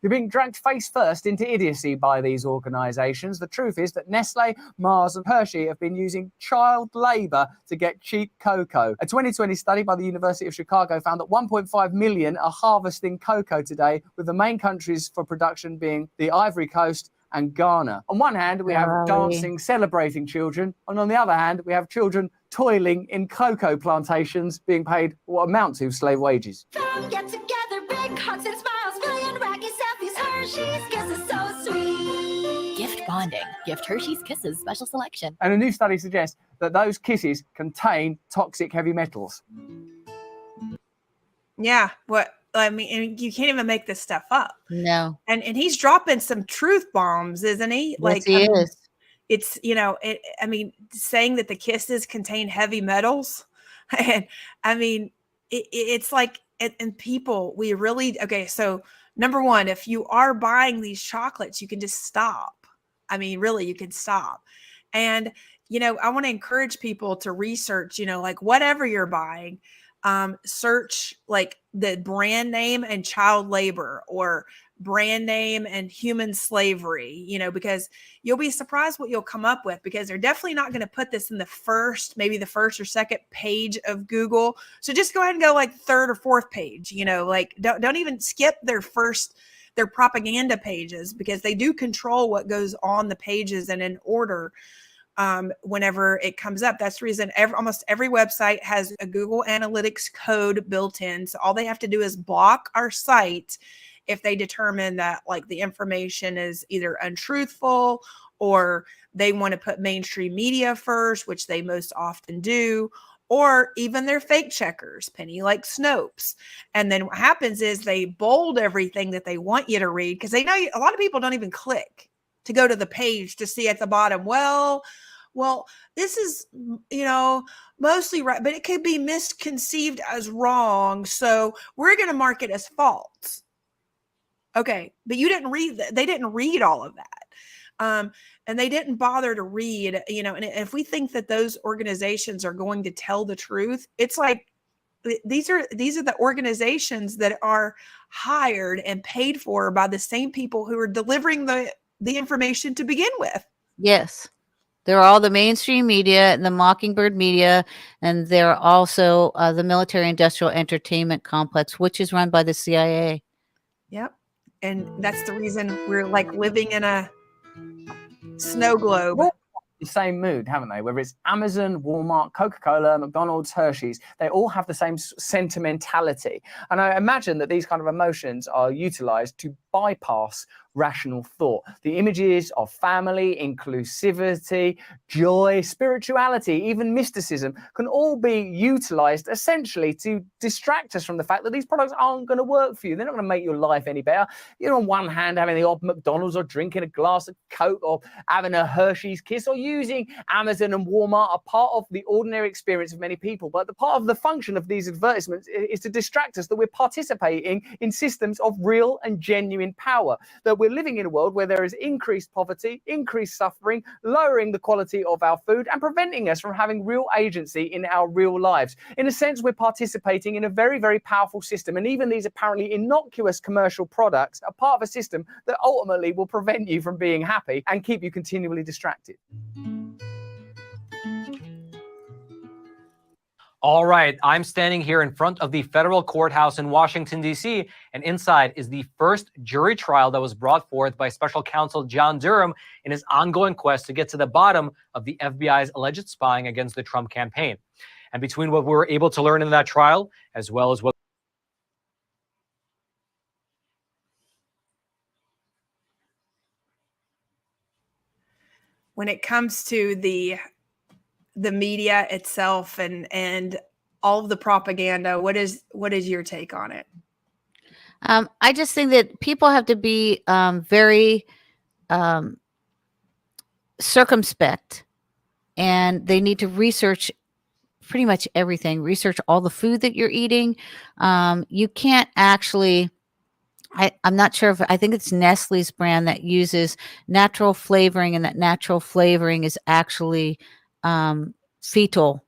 You're being dragged face first into idiocy by these organizations. The truth is that Nestle, Mars, and Hershey have been using child labor to get cheap cocoa. A 2020 study by the University of Chicago found that 1.5 million are harvesting cocoa today, with the main countries for production being the Ivory Coast and Ghana. On one hand, we have dancing, celebrating children, and on the other hand, we have children toiling in cocoa plantations being paid what amount to slave wages. Get together, big hugs and smiles, million wacky selfies, Hershey's Kisses so sweet. Gift bonding. Gift Hershey's Kisses special selection. And a new study suggests that those kisses contain toxic heavy metals. Yeah, I mean, you can't even make this stuff up. No. And he's dropping some truth bombs, isn't he? Yes, he is. It's, saying that the kisses contain heavy metals. And I mean, it's like, and people, we really, okay. So number one, if you are buying these chocolates, you can just stop. I mean, really, you can stop. And, I want to encourage people to research, like whatever you're buying, search like the brand name and child labor, or brand name and human slavery, you know, because you'll be surprised what you'll come up with, because they're definitely not going to put this in maybe the first or second page of Google. So just go ahead and go like third or fourth page, you know, like don't even skip their propaganda pages, because they do control what goes on the pages and in order. Whenever it comes up. That's the reason almost every website has a Google Analytics code built in. So all they have to do is block our site if they determine that like the information is either untruthful, or they want to put mainstream media first, which they most often do, or even their fake checkers, Penny, like Snopes. And then what happens is they bold everything that they want you to read, because they know a lot of people don't even click to go to the page to see at the bottom, well, this is, you know, mostly right, but it could be misconceived as wrong. So we're going to mark it as false. Okay. But you didn't read that. They didn't read all of that. And they didn't bother to read, you know, and if we think that those organizations are going to tell the truth, it's like, these are the organizations that are hired and paid for by the same people who are delivering the information to begin with. Yes. They're all the mainstream media and the Mockingbird media, and they're also the military industrial entertainment complex, which is run by the CIA. Yep. And that's the reason we're like living in a snow globe. Well, the same mood, haven't they? Whether it's Amazon, Walmart, Coca-Cola, McDonald's, Hershey's, they all have the same sentimentality. And I imagine that these kind of emotions are utilized to bypass rational thought. The images of family, inclusivity, joy, spirituality, even mysticism can all be utilized essentially to distract us from the fact that these products aren't going to work for you. They're not going to make your life any better. You're on one hand having the odd McDonald's, or drinking a glass of Coke, or having a Hershey's Kiss, or using Amazon and Walmart are part of the ordinary experience of many people. But the part of the function of these advertisements is to distract us that we're participating in systems of real and genuine power, that we're living in a world where there is increased poverty, increased suffering, lowering the quality of our food, and preventing us from having real agency in our real lives. In a sense, we're participating in a very, very powerful system. And even these apparently innocuous commercial products are part of a system that ultimately will prevent you from being happy and keep you continually distracted. All right, I'm standing here in front of the federal courthouse in Washington, D.C., and inside is the first jury trial that was brought forth by special counsel John Durham in his ongoing quest to get to the bottom of the FBI's alleged spying against the Trump campaign. And between what we were able to learn in that trial, as well as what when it comes to the media itself and all of the propaganda, what is your take on it? I just think that people have to be very circumspect, and they need to research pretty much everything. Research all the food that you're eating. You can't actually, I'm not sure if, I think it's Nestle's brand that uses natural flavoring, and that natural flavoring is actually fetal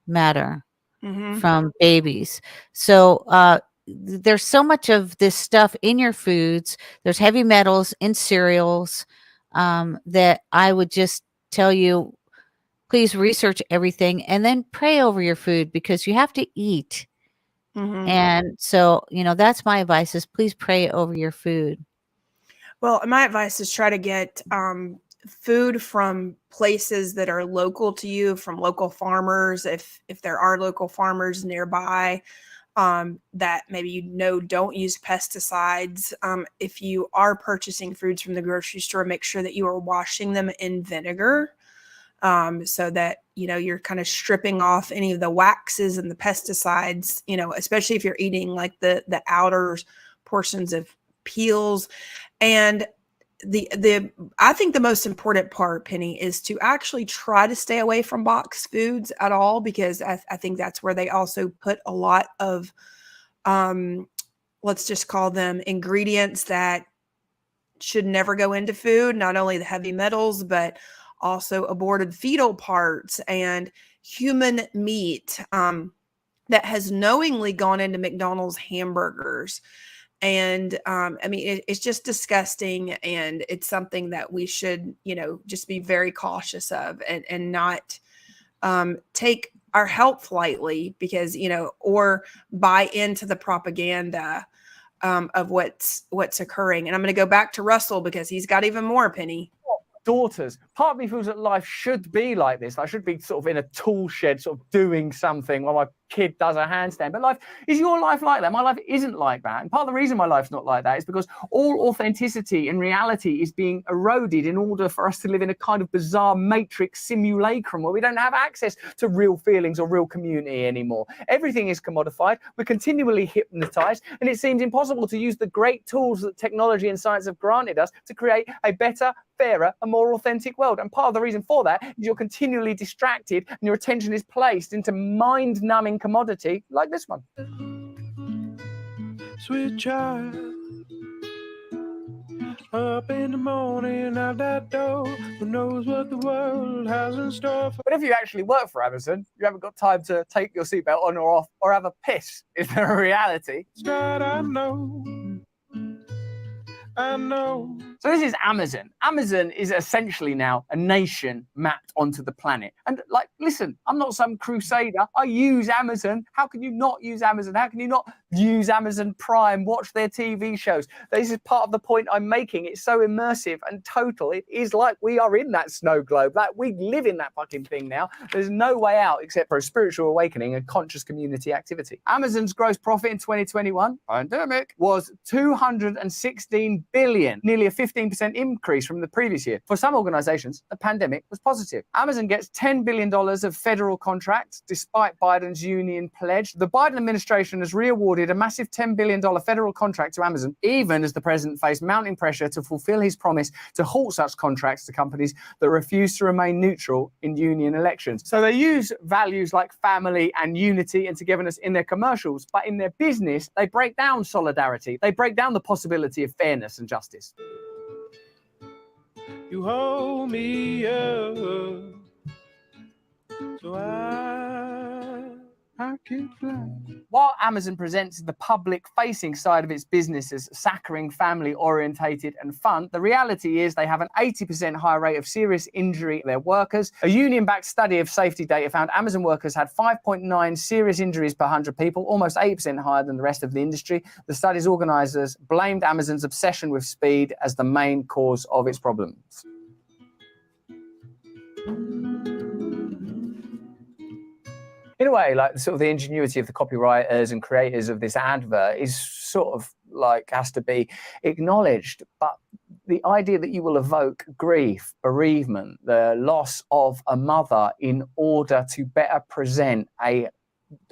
matter from babies. So there's so much of this stuff in your foods. There's heavy metals in cereals that I would just tell you, please research everything and then pray over your food, because you have to eat. And so, you know, that's my advice, is please pray over your food. Well, my advice is try to get food from places that are local to you, from local farmers, if there are local farmers nearby that maybe you know don't use pesticides. If you are purchasing foods from the grocery store, make sure that you are washing them in vinegar, so that, you know, you're kind of stripping off any of the waxes and the pesticides, you know, especially if you're eating like the outer portions of peels. And I think the most important part, Penny, is to actually try to stay away from boxed foods at all, because I think that's where they also put a lot of, let's just call them ingredients that should never go into food. Not only the heavy metals, but also aborted fetal parts and human meat that has knowingly gone into McDonald's hamburgers. And I mean, it's just disgusting, and it's something that we should, just be very cautious of, and not take our health lightly, because, or buy into the propaganda of what's occurring. And I'm going to go back to Russell because he's got even more, Penny. Daughters, part of me feels that life should be like this. I should be sort of in a tool shed, sort of doing something while my kid does a handstand. But is your life like that? My life isn't like that. And part of the reason my life's not like that is because all authenticity and reality is being eroded in order for us to live in a kind of bizarre matrix simulacrum where we don't have access to real feelings or real community anymore. Everything is commodified. We're continually hypnotized, and it seems impossible to use the great tools that technology and science have granted us to create a better, fairer, and more authentic world. And part of the reason for that is you're continually distracted and your attention is placed into mind-numbing commodity like this one. Sweet child, up in the morning out that door, who knows what the world has in store for. But if you actually work for Amazon, you haven't got time to take your seatbelt on or off or have a piss. Is there a reality? Straight, I know. So this is Amazon. Amazon is essentially now a nation mapped onto the planet. And listen, I'm not some crusader. I use Amazon. How can you not use Amazon? How can you not use Amazon Prime, watch their TV shows? This is part of the point I'm making. It's so immersive and total. It is like we are in that snow globe. Like we live in that fucking thing now. There's no way out except for a spiritual awakening and conscious community activity. Amazon's gross profit in 2021, pandemic, was $216 billion, nearly a 15% increase from the previous year. For some organizations, the pandemic was positive. Amazon gets $10 billion of federal contracts despite Biden's union pledge. The Biden administration has re-awarded a massive $10 billion federal contract to Amazon, even as the president faced mounting pressure to fulfill his promise to halt such contracts to companies that refuse to remain neutral in union elections. So they use values like family and unity and togetherness in their commercials, but in their business, they break down solidarity. They break down the possibility of fairness and justice. You hold me up, so I can fly. While Amazon presents the public-facing side of its business as saccharine, family-orientated and fun, the reality is they have an 80% higher rate of serious injury of their workers. A union-backed study of safety data found Amazon workers had 5.9 serious injuries per 100 people, almost 8% higher than the rest of the industry. The study's organizers blamed Amazon's obsession with speed as the main cause of its problems. In a way, sort of the ingenuity of the copywriters and creators of this advert is sort of has to be acknowledged. But the idea that you will evoke grief, bereavement, the loss of a mother in order to better present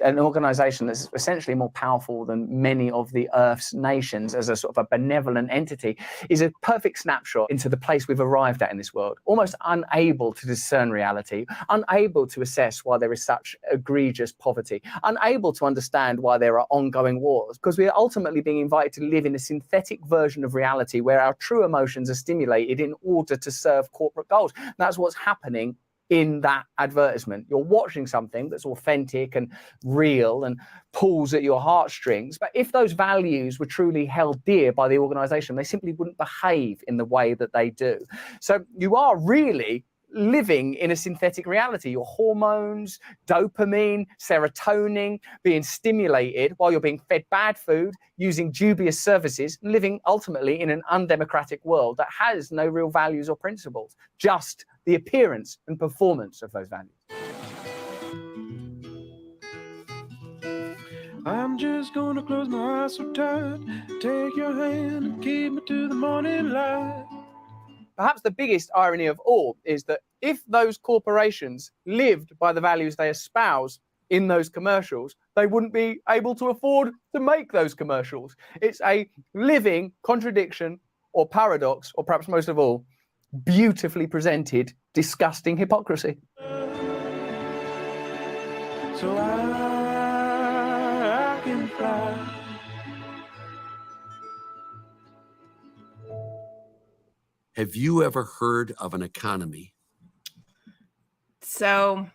an organization that's essentially more powerful than many of the Earth's nations as a sort of a benevolent entity is a perfect snapshot into the place we've arrived at in this world, almost unable to discern reality, unable to assess why there is such egregious poverty, unable to understand why there are ongoing wars, because we are ultimately being invited to live in a synthetic version of reality where our true emotions are stimulated in order to serve corporate goals. And that's what's happening in that advertisement. You're watching something that's authentic and real and pulls at your heartstrings. But if those values were truly held dear by the organization, they simply wouldn't behave in the way that they do. So you are really living in a synthetic reality. Your hormones, dopamine, serotonin being stimulated while you're being fed bad food, using dubious services, living ultimately in an undemocratic world that has no real values or principles, just the appearance and performance of those values. I'm just gonna close my eyes so tight, take your hand and keep me to the morning light. Perhaps the biggest irony of all is that if those corporations lived by the values they espouse in those commercials, they wouldn't be able to afford to make those commercials. It's a living contradiction or paradox, or perhaps most of all, beautifully presented, disgusting hypocrisy. So I can fly. Have you ever heard of an economy? So,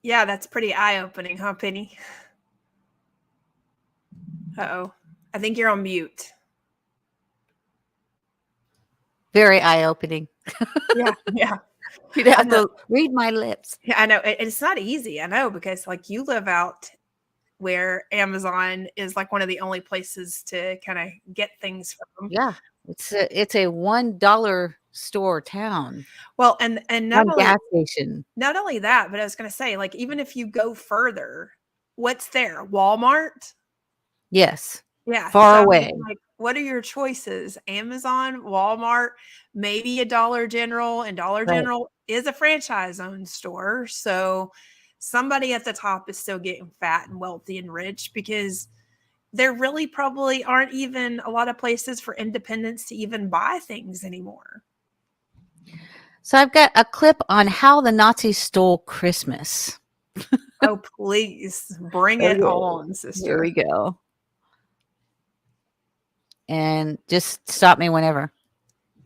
yeah, that's pretty eye-opening, huh, Penny? Uh-oh. I think you're on mute. Very eye-opening. Yeah, yeah. You'd have to read my lips. Yeah, I know. It's not easy. I know, because like you live out where Amazon is like one of the only places to kind of get things from. Yeah, it's a $1 store town. Well, and One gas station. not only that, but I was going to say, like, even if you go further, what's there? Walmart? Yes. Yeah. Far So, I away. mean, like, what are your choices? Amazon, Walmart, maybe a Dollar General, and Dollar Right. General is a franchise-owned store. So somebody at the top is still getting fat and wealthy and rich, because there really probably aren't even a lot of places for independents to even buy things anymore. So I've got a clip on how the Nazis stole Christmas. Oh, please bring it on, sister. Here we go. And just stop me whenever.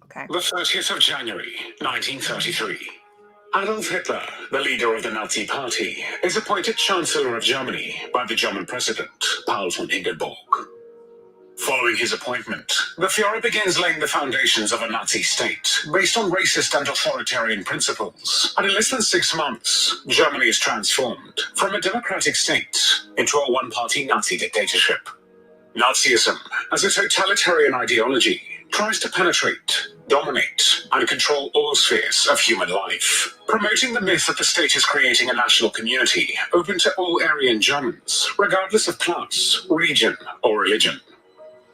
Okay. The 30th of January, 1933. Adolf Hitler, the leader of the Nazi Party, is appointed Chancellor of Germany by the German President, Paul von Hindenburg. Following his appointment, the Führer begins laying the foundations of a Nazi state based on racist and authoritarian principles. And in less than 6 months, Germany is transformed from a democratic state into a one-party Nazi dictatorship. Nazism, as a totalitarian ideology, tries to penetrate, dominate, and control all spheres of human life, promoting the myth that the state is creating a national community open to all Aryan Germans, regardless of class, region, or religion.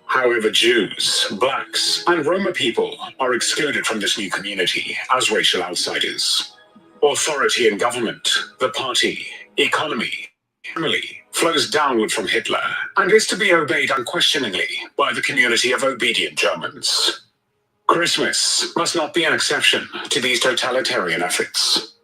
However, Jews, blacks, and Roma people are excluded from this new community as racial outsiders. Authority in government, the party, economy, family flows downward from Hitler and is to be obeyed unquestioningly by the community of obedient Germans. Christmas must not be an exception to these totalitarian efforts.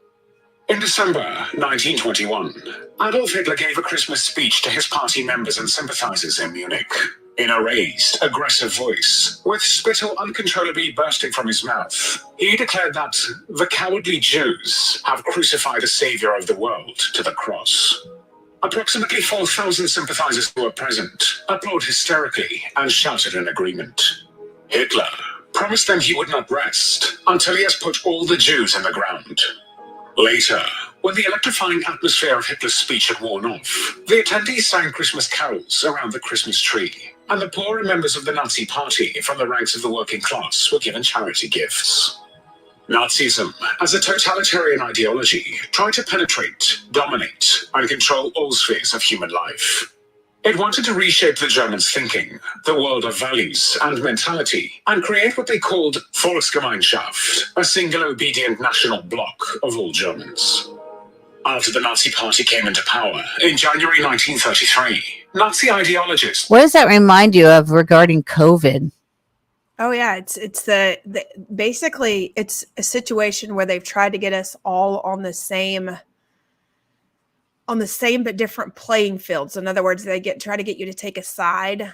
In December 1921, Adolf Hitler gave a Christmas speech to his party members and sympathizers in Munich. In a raised, aggressive voice, with spittle uncontrollably bursting from his mouth, he declared that the cowardly Jews have crucified a savior of the world to the cross. Approximately 4,000 sympathizers who were present applauded hysterically and shouted in agreement. Hitler promised them he would not rest until he has put all the Jews in the ground. Later, when the electrifying atmosphere of Hitler's speech had worn off, the attendees sang Christmas carols around the Christmas tree, and the poorer members of the Nazi Party from the ranks of the working class were given charity gifts. Nazism, as a totalitarian ideology, tried to penetrate, dominate, and control all spheres of human life. It wanted to reshape the Germans' thinking, the world of values and mentality, and create what they called Volksgemeinschaft, a single obedient national bloc of all Germans. After the Nazi Party came into power in January 1933, Nazi ideologists... What does that remind you of regarding COVID? Oh yeah, it's the basically it's a situation where they've tried to get us all on the same but different playing fields. In other words, they try to get you to take a side.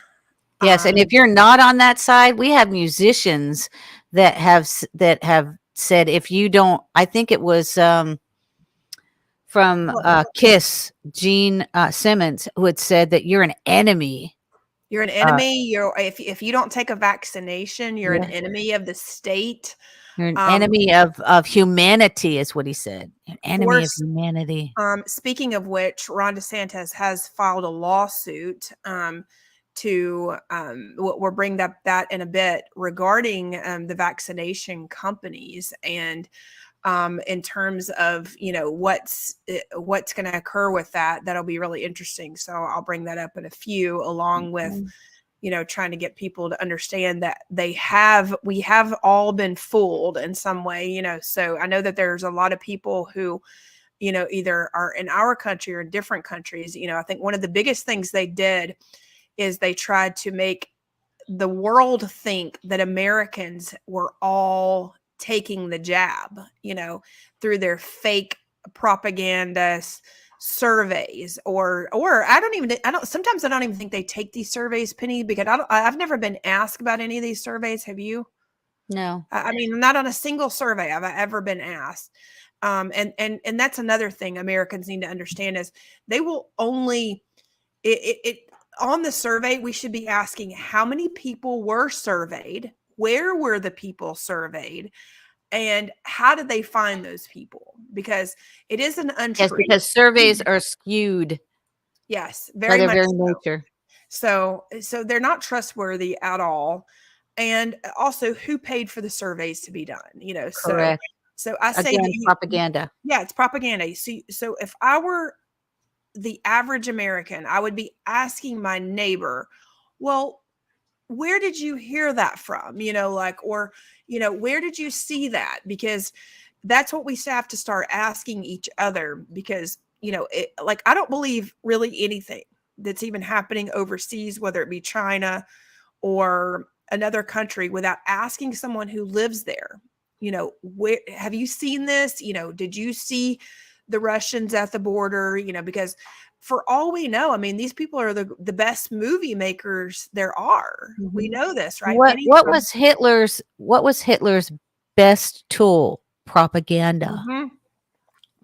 Yes, and if you're not on that side, we have musicians that have said if you don't, I think it was from Kiss, Gene Simmons, who had said that you're an enemy. You're an enemy. You're if you don't take a vaccination, you're an enemy of the state. You're an enemy of humanity, is what he said. An enemy of humanity. Speaking of which, Ron DeSantis has filed a lawsuit to we'll bring that in a bit regarding the vaccination companies and in terms of what's going to occur with that'll be really interesting. So I'll bring that up in a few, along with trying to get people to understand that we have all been fooled in some way, so I know that there's a lot of people who either are in our country or in different countries. I think one of the biggest things they did is they tried to make the world think that Americans were all taking the jab, through their fake propaganda surveys or sometimes I don't even think they take these surveys, Penny, because I've never been asked about any of these surveys. Have you? No. I mean, not on a single survey have I ever been asked. And that's another thing Americans need to understand is they will only on the survey, we should be asking how many people were surveyed, where were the people surveyed, and how did they find those people? Because it is an untruth. Yes, because surveys are skewed. Yes, by very their much very so. nature. So they're not trustworthy at all. And also, who paid for the surveys to be done? Correct. So I say Again, that propaganda. Yeah, it's propaganda. So if I were the average American, I would be asking my neighbor, well, where did you hear that from? Or where did you see that? Because that's what we have to start asking each other, because, I don't believe really anything that's even happening overseas, whether it be China or another country, without asking someone who lives there, where have you seen this? Did you see the Russians at the border? Because for all we know, I mean, these people are the best movie makers there are. We know this, right? What was Hitler's best tool? Propaganda.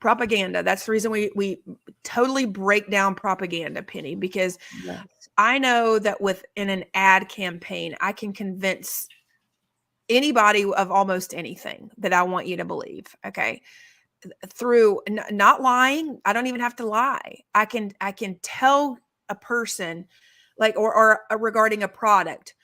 Propaganda. That's the reason we totally break down propaganda, Penny, because I know that within an ad campaign, I can convince anybody of almost anything that I want you to believe. Okay. Through not lying. I don't even have to lie. I can tell a person, or regarding a product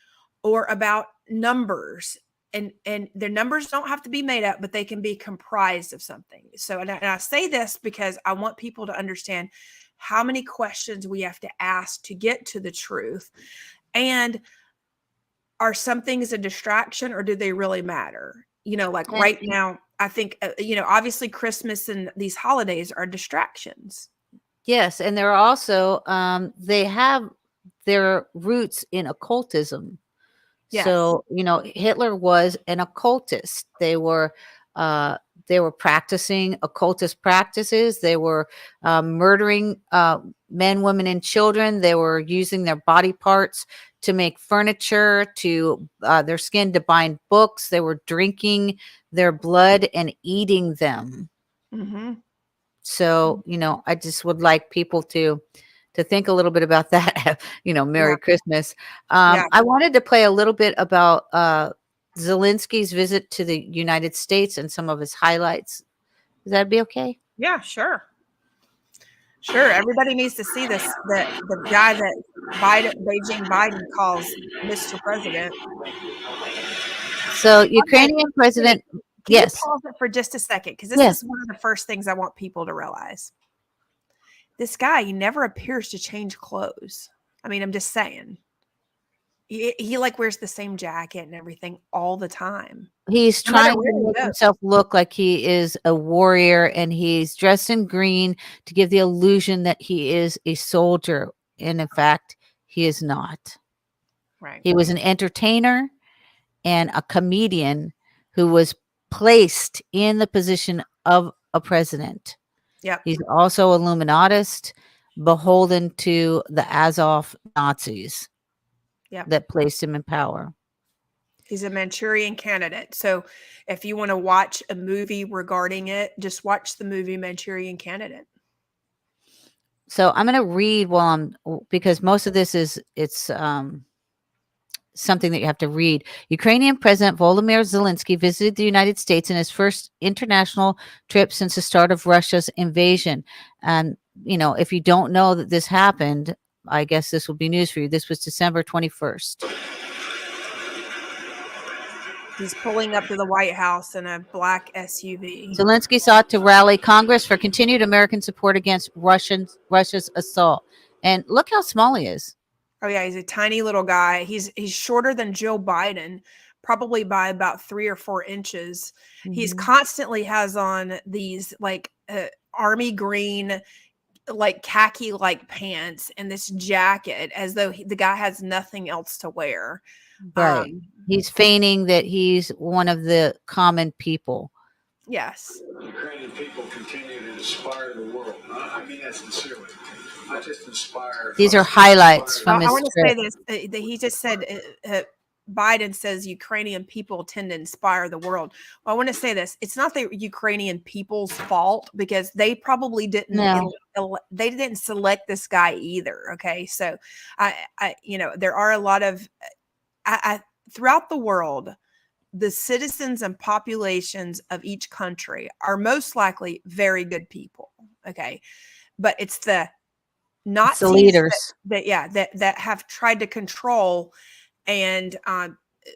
or about numbers, and their numbers don't have to be made up, but they can be comprised of something. So, and I say this because I want people to understand how many questions we have to ask to get to the truth. And are some things a distraction, or do they really matter? Right now, I think, obviously Christmas and these holidays are distractions. Yes, and they're also they have their roots in occultism. Yes. So, Hitler was an occultist. They were practicing occultist practices. They were murdering men, women, and children. They were using their body parts to make furniture, to their skin to bind books. They were drinking their blood and eating them. Mm-hmm. So, I just would like people to think a little bit about that. Merry Christmas. I wanted to play a little bit about Zelensky's visit to the United States and some of his highlights. Does that be okay? Yeah, sure. Sure. Everybody needs to see this, that the guy that Beijing Biden calls Mr. President. So Ukrainian president, Can yes. you pause it for just a second? Because this is one of the first things I want people to realize. This guy, he never appears to change clothes. I mean, I'm just saying. He wears the same jacket and everything all the time. He's trying to make himself look like he is a warrior, and he's dressed in green to give the illusion that he is a soldier. And in fact, he is not. Right. He was an entertainer and a comedian who was placed in the position of a president. Yep. He's also Illuminatist, beholden to the Azov Nazis. Yep. That placed him in power. He's a Manchurian Candidate. So if you want to watch a movie regarding it, just watch the movie Manchurian Candidate. So I'm going to read because most of this it's something that you have to read. Ukrainian President Volodymyr Zelensky visited the United States in his first international trip since the start of Russia's invasion. And, if you don't know that this happened, I guess this will be news for you. This was December 21st. He's pulling up to the White House in a black SUV. Zelensky sought to rally Congress for continued American support against Russia's assault. And look how small he is. Oh yeah, he's a tiny little guy. He's shorter than Joe Biden, probably by about 3 or 4 inches. Mm-hmm. He's constantly has on these army green, khaki pants and this jacket, as though the guy has nothing else to wear. Right. He's feigning that he's one of the common people. Yes. Ukrainian people continue to inspire the world. I mean that sincerely. I just inspire. These are highlights from his I want to trip. say this. He just said Biden says Ukrainian people tend to inspire the world. Well, I want to say this. It's not the Ukrainian people's fault because they probably didn't they didn't select this guy either. Okay. So I there are a lot of throughout the world, the citizens and populations of each country are most likely very good people. Okay. But it's the Nazis leaders that have tried to control and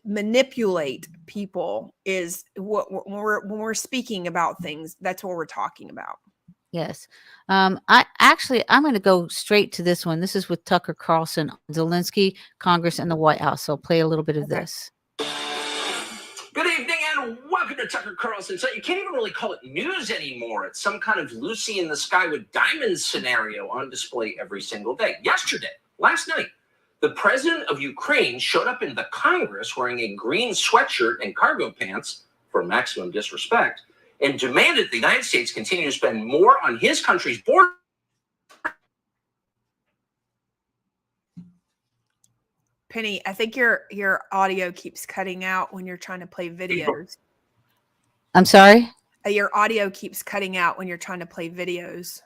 manipulate people is what when we're speaking about things, that's what we're talking about. Yes. I'm going to go straight to this one. This is with Tucker Carlson, Zelensky, Congress, and the White House. So I'll play a little bit of this. Good evening and welcome to Tucker Carlson. So you can't even really call it news anymore. It's some kind of Lucy in the Sky with Diamonds scenario on display every single day. Last night, the president of Ukraine showed up in the Congress wearing a green sweatshirt and cargo pants for maximum disrespect and demanded the United States continue to spend more on his country's border. Penny, I think your audio keeps cutting out when you're trying to play videos. I'm sorry? Your audio keeps cutting out when you're trying to play videos.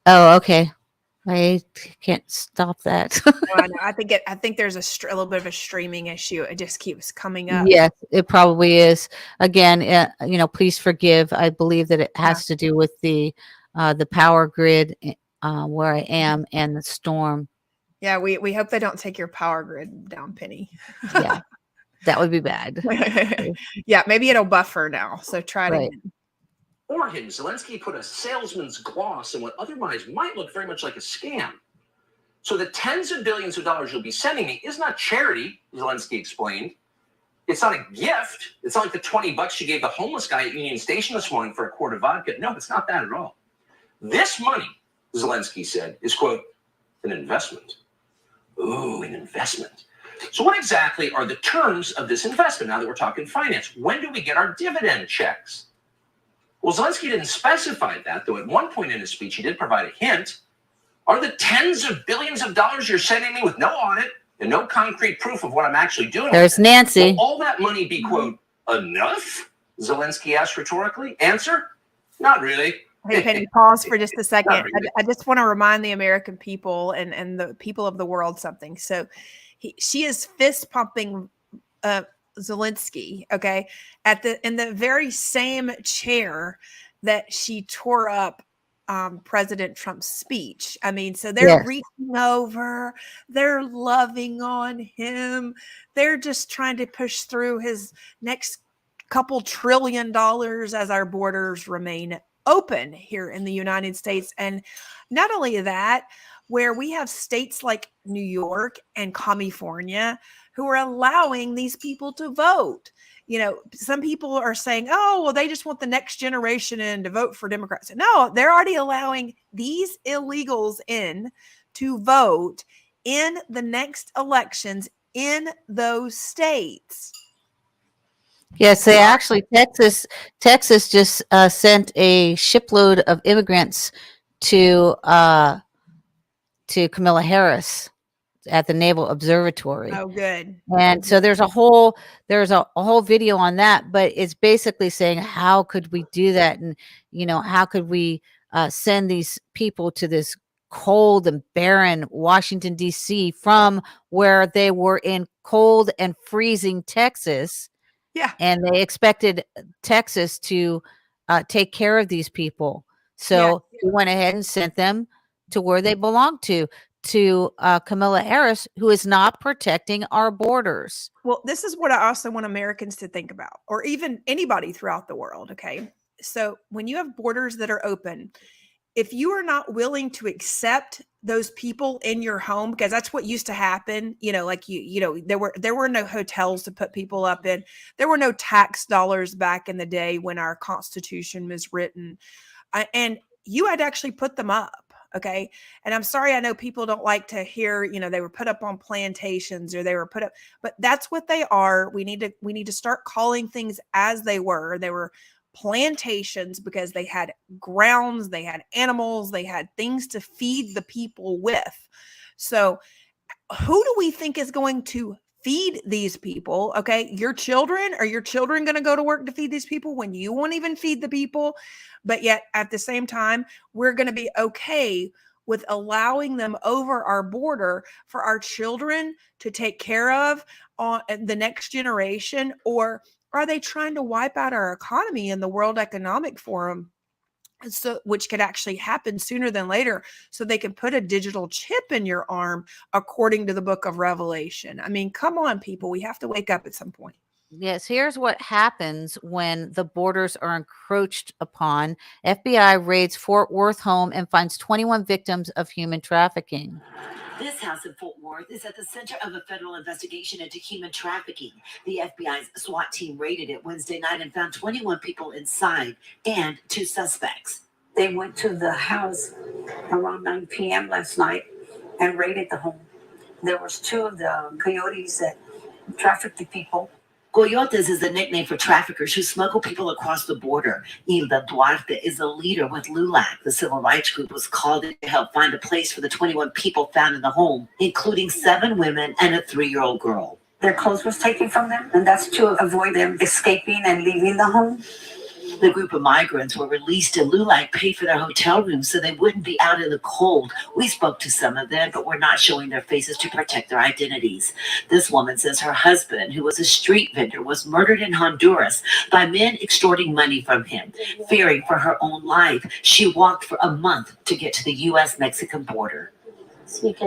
Oh, okay. I can't stop that. No, I think there's a little bit of a streaming issue. It just keeps coming up. Yes, it probably is. Again, please forgive. I believe that it has to do with the power grid where I am and the storm. Yeah, we hope they don't take your power grid down, Penny. Yeah, that would be bad. Yeah, maybe it'll buffer now. So try it again. For him, Zelensky put a salesman's gloss in what otherwise might look very much like a scam. So the tens of billions of dollars you'll be sending me is not charity, Zelensky explained. It's not a gift. It's not like the $20 you gave the homeless guy at Union Station this morning for a quart of vodka. No, it's not that at all. This money, Zelensky said, is, quote, an investment. Ooh, an investment. So what exactly are the terms of this investment now that we're talking finance? When do we get our dividend checks? Well, Zelensky didn't specify that, though at one point in his speech he did provide a hint. Are the tens of billions of dollars you're sending me with no audit and no concrete proof of what I'm actually doing? There's Nancy. Will all that money be, quote, enough? Zelensky asked rhetorically. Answer? Not really. Hey, Penny, pause for just a second. I just want to remind the American people and the people of the world something. So she is fist pumping Zelensky, okay, in the very same chair that she tore up President Trump's speech. I mean, so they're reaching over, they're loving on him, they're just trying to push through his next couple $1 trillion as our borders remain open here in the United States. And not only that, where we have states like New York and California who are allowing these people to vote. Some people are saying, oh, well, they just want the next generation in to vote for Democrats. No, they're already allowing these illegals in to vote in the next elections in those states. Yes, they actually, Texas just sent a shipload of immigrants to Kamala Harris at the Naval Observatory. Oh, good. And so there's a whole video on that, but it's basically saying, how could we do that? And, how could we send these people to this cold and barren Washington, D.C. from where they were in cold and freezing Texas? Yeah. And they expected Texas to take care of these people. So we went ahead and sent them to where they belong to Kamala Harris, who is not protecting our borders. Well, this is what I also want Americans to think about, or even anybody throughout the world. Okay. So when you have borders that are open, if you are not willing to accept those people in your home, because that's what used to happen, there were no hotels to put people up in. There were no tax dollars back in the day when our Constitution was written. And you had to actually put them up. Okay. And I'm sorry, I know people don't like to hear, they were put up on plantations or they were put up, but that's what they are. We need to start calling things as they were. They were plantations because they had grounds, they had animals, they had things to feed the people with. So who do we think is going to feed these people. Okay. Your children, are your children going to go to work to feed these people when you won't even feed the people? But yet at the same time, we're going to be okay with allowing them over our border for our children to take care of on the next generation? Or are they trying to wipe out our economy and the World Economic Forum? So, which could actually happen sooner than later, so they can put a digital chip in your arm according to the book of Revelation. I mean, come on, people, we have to wake up at some point. Yes, here's what happens when the borders are encroached upon. FBI raids Fort Worth home and finds 21 victims of human trafficking. This house in Fort Worth is at the center of a federal investigation into human trafficking. The FBI's SWAT team raided it Wednesday night and found 21 people inside and 2 suspects. They went to the house around 9 p.m. last night and raided the home. There was 2 of the coyotes that trafficked the people. Coyotes is the nickname for traffickers who smuggle people across the border. Hilda Duarte is a leader with LULAC. The civil rights group was called in to help find a place for the 21 people found in the home, including 7 women and a 3-year-old girl. Their clothes was taken from them, and that's to avoid them escaping and leaving the home. The group of migrants were released, and LULAC paid for their hotel rooms so they wouldn't be out in the cold. We spoke to some of them, but we're not showing their faces to protect their identities. This woman says her husband, who was a street vendor, was murdered in Honduras by men extorting money from him. Fearing for her own life, she walked for a month to get to the U.S.-Mexican border.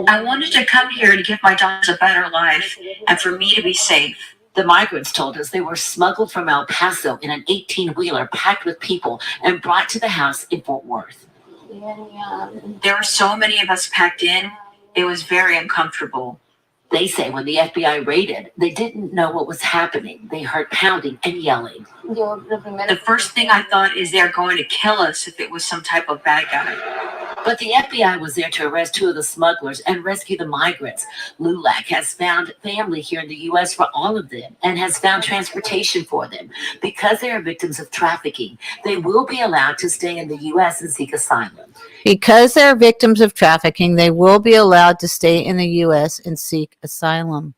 I wanted to come here to give my daughters a better life and for me to be safe. The migrants told us they were smuggled from El Paso in an 18-wheeler packed with people and brought to the house in Fort Worth. There were so many of us packed in, it was very uncomfortable. They say when the FBI raided, they didn't know what was happening. They heard pounding and yelling. The first thing I thought is they're going to kill us if it was some type of bad guy. But the FBI was there to arrest 2 of the smugglers and rescue the migrants. LULAC has found family here in the U.S. for all of them and has found transportation for them. Because they are victims of trafficking, they will be allowed to stay in the U.S. and seek asylum. Because they're victims of trafficking, they will be allowed to stay in the U.S. and seek asylum.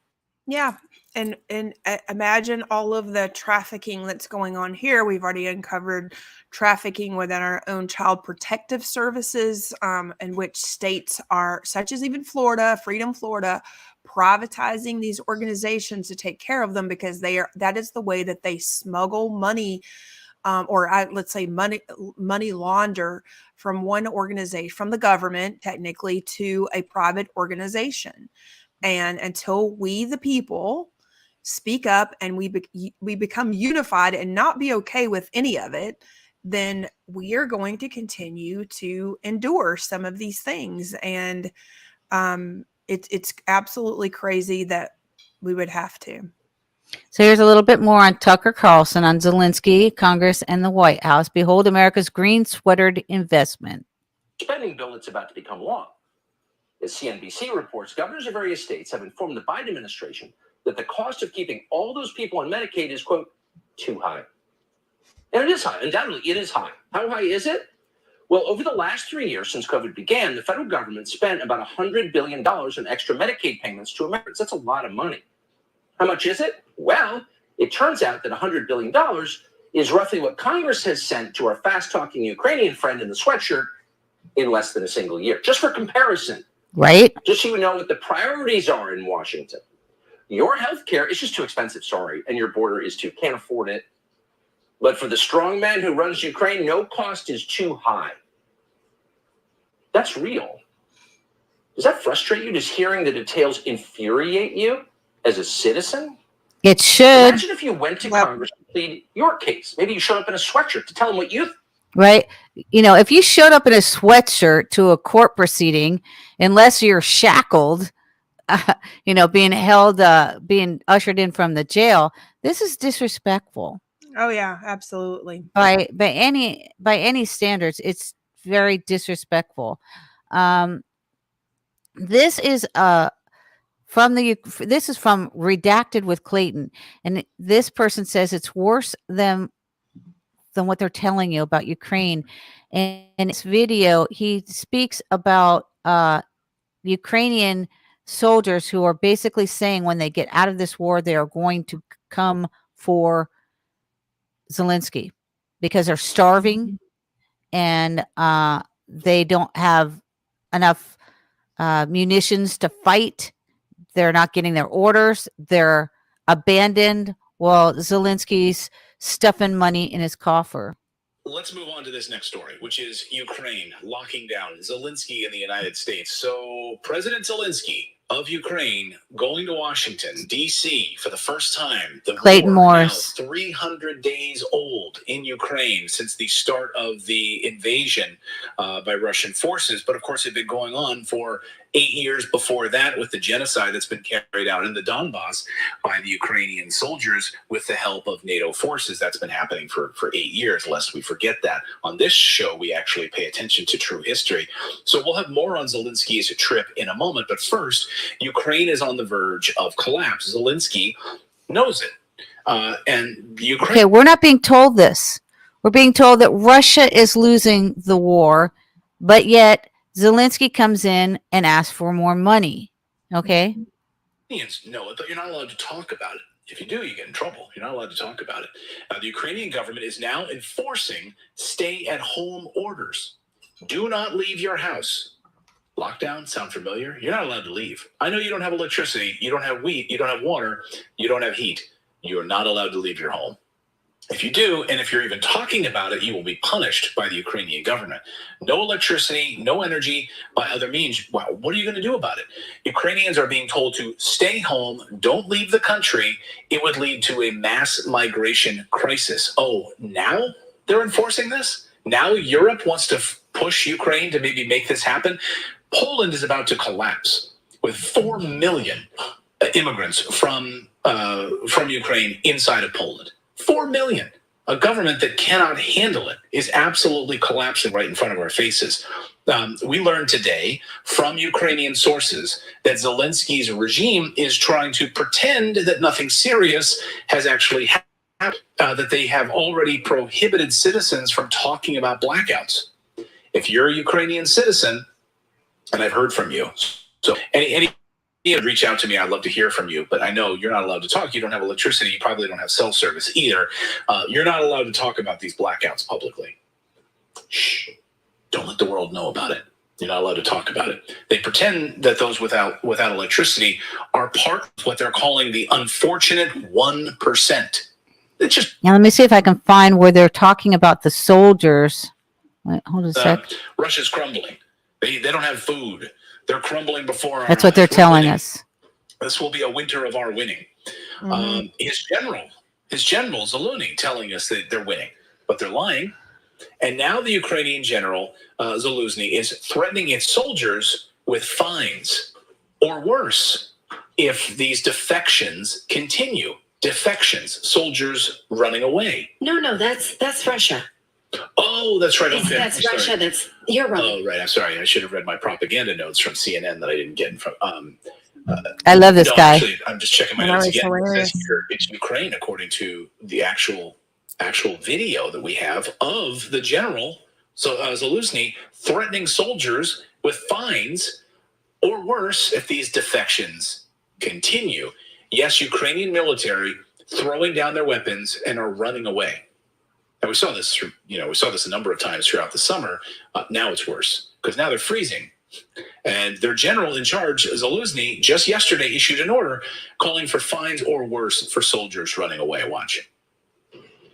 Yeah. And imagine all of the trafficking that's going on here. We've already uncovered trafficking within our own child protective services, in which states are, such as even Florida, Freedom Florida, privatizing these organizations to take care of them, because that is the way that they smuggle money, let's say money launder from one organization, from the government technically, to a private organization. And until we, the people, speak up and we become unified and not be okay with any of it, then we are going to continue to endure some of these things. And it's absolutely crazy that we would have to. So here's a little bit more on Tucker Carlson on Zelensky, Congress, and the White House. Behold America's green sweatered investment. Spending bill that's about to become law. As CNBC reports, governors of various states have informed the Biden administration that the cost of keeping all those people on Medicaid is, quote, too high. And it is high. Undoubtedly, it is high. How high is it? Well, over the last 3 years since COVID began, the federal government spent about $100 billion in extra Medicaid payments to Americans. That's a lot of money. How much is it? Well, it turns out that $100 billion is roughly what Congress has sent to our fast-talking Ukrainian friend in the sweatshirt in less than a single year. Just for comparison. Right. Just so you know what the priorities are in Washington. Your health care is just too expensive, sorry, and your border is too. Can't afford it. But for the strong man who runs Ukraine, no cost is too high. That's real. Does that frustrate you? Does hearing the details infuriate you as a citizen? It should. Imagine if you went to Congress to plead your case. Maybe you showed up in a sweatshirt to tell them what you think. Right. You know, if you showed up in a sweatshirt to a court proceeding, unless you're shackled, being held, being ushered in from the jail, this is disrespectful. Oh yeah, absolutely. By any standards, it's very disrespectful. This is from Redacted with Clayton, and this person says it's worse than what they're telling you about Ukraine. And in this video, he speaks about Ukrainian soldiers who are basically saying when they get out of this war, they are going to come for Zelensky because they're starving and they don't have enough munitions to fight. They're not getting their orders. They're abandoned while Zelensky's stuffing money in his coffer. Let's move on to this next story, which is Ukraine locking down Zelensky in the United States. So President Zelensky of Ukraine going to Washington, D.C. for the first time. The Clayton war Morris. now 300 days old in Ukraine since the start of the invasion by Russian forces. But of course, it had been going on for 8 years before that with the genocide that's been carried out in the Donbass by the Ukrainian soldiers with the help of NATO forces. That's been happening for 8 years, lest we forget that. On this show, we actually pay attention to true history. So we'll have more on Zelensky's trip in a moment. But first, Ukraine is on the verge of collapse. Zelensky knows it. And Ukraine. Okay, we're not being told this. We're being told that Russia is losing the war, but yet Zelensky comes in and asks for more money. Okay? Ukrainians know it, but you're not allowed to talk about it. If you do, you get in trouble. You're not allowed to talk about it. The Ukrainian government is now enforcing stay-at-home orders. Do not leave your house. Lockdown, sound familiar? You're not allowed to leave. I know you don't have electricity, you don't have wheat, you don't have water, you don't have heat. You're not allowed to leave your home. If you do, and if you're even talking about it, you will be punished by the Ukrainian government. No electricity, no energy by other means. Wow, what are you going to do about it? Ukrainians are being told to stay home, don't leave the country. It would lead to a mass migration crisis. Oh, now they're enforcing this? Now Europe wants to push Ukraine to maybe make this happen? Poland is about to collapse with 4 million immigrants from Ukraine inside of Poland. 4 million. A government that cannot handle it is absolutely collapsing right in front of our faces. We learned today from Ukrainian sources that Zelensky's regime is trying to pretend that nothing serious has actually happened, that they have already prohibited citizens from talking about blackouts. If you're a Ukrainian citizen, and I've heard from you, so any reach out to me. I'd love to hear from you, but I know you're not allowed to talk. You don't have electricity. You probably don't have cell service either. You're not allowed to talk about these blackouts publicly. Shh. Don't let the world know about it. You're not allowed to talk about it. They pretend that those without electricity are part of what they're calling the unfortunate 1%. It's just Now let me see if I can find where they're talking about the soldiers. Wait, hold a sec. Russia's crumbling. They don't have food. They're crumbling before our That's what they're eyes. telling us. This will be a winter of our winning. His general Zelensky telling us that they're winning, but they're lying. And now the Ukrainian general Zelensky is threatening its soldiers with fines, or worse, if these defections continue. Defections, soldiers running away. No, that's Russia. Oh, that's right. Okay. That's Russia. You're right. Oh, right. I'm sorry. I should have read my propaganda notes from CNN that I didn't get from. I love this guy. Actually, I'm just checking my notes again. It says here it's Ukraine, according to the actual video that we have of the general Zelensky threatening soldiers with fines, or worse, if these defections continue. Yes, Ukrainian military throwing down their weapons and are running away. And we saw this a number of times throughout the summer. Now it's worse because now they're freezing. And their general in charge, Zelensky, just yesterday issued an order calling for fines or worse for soldiers running away. Watch.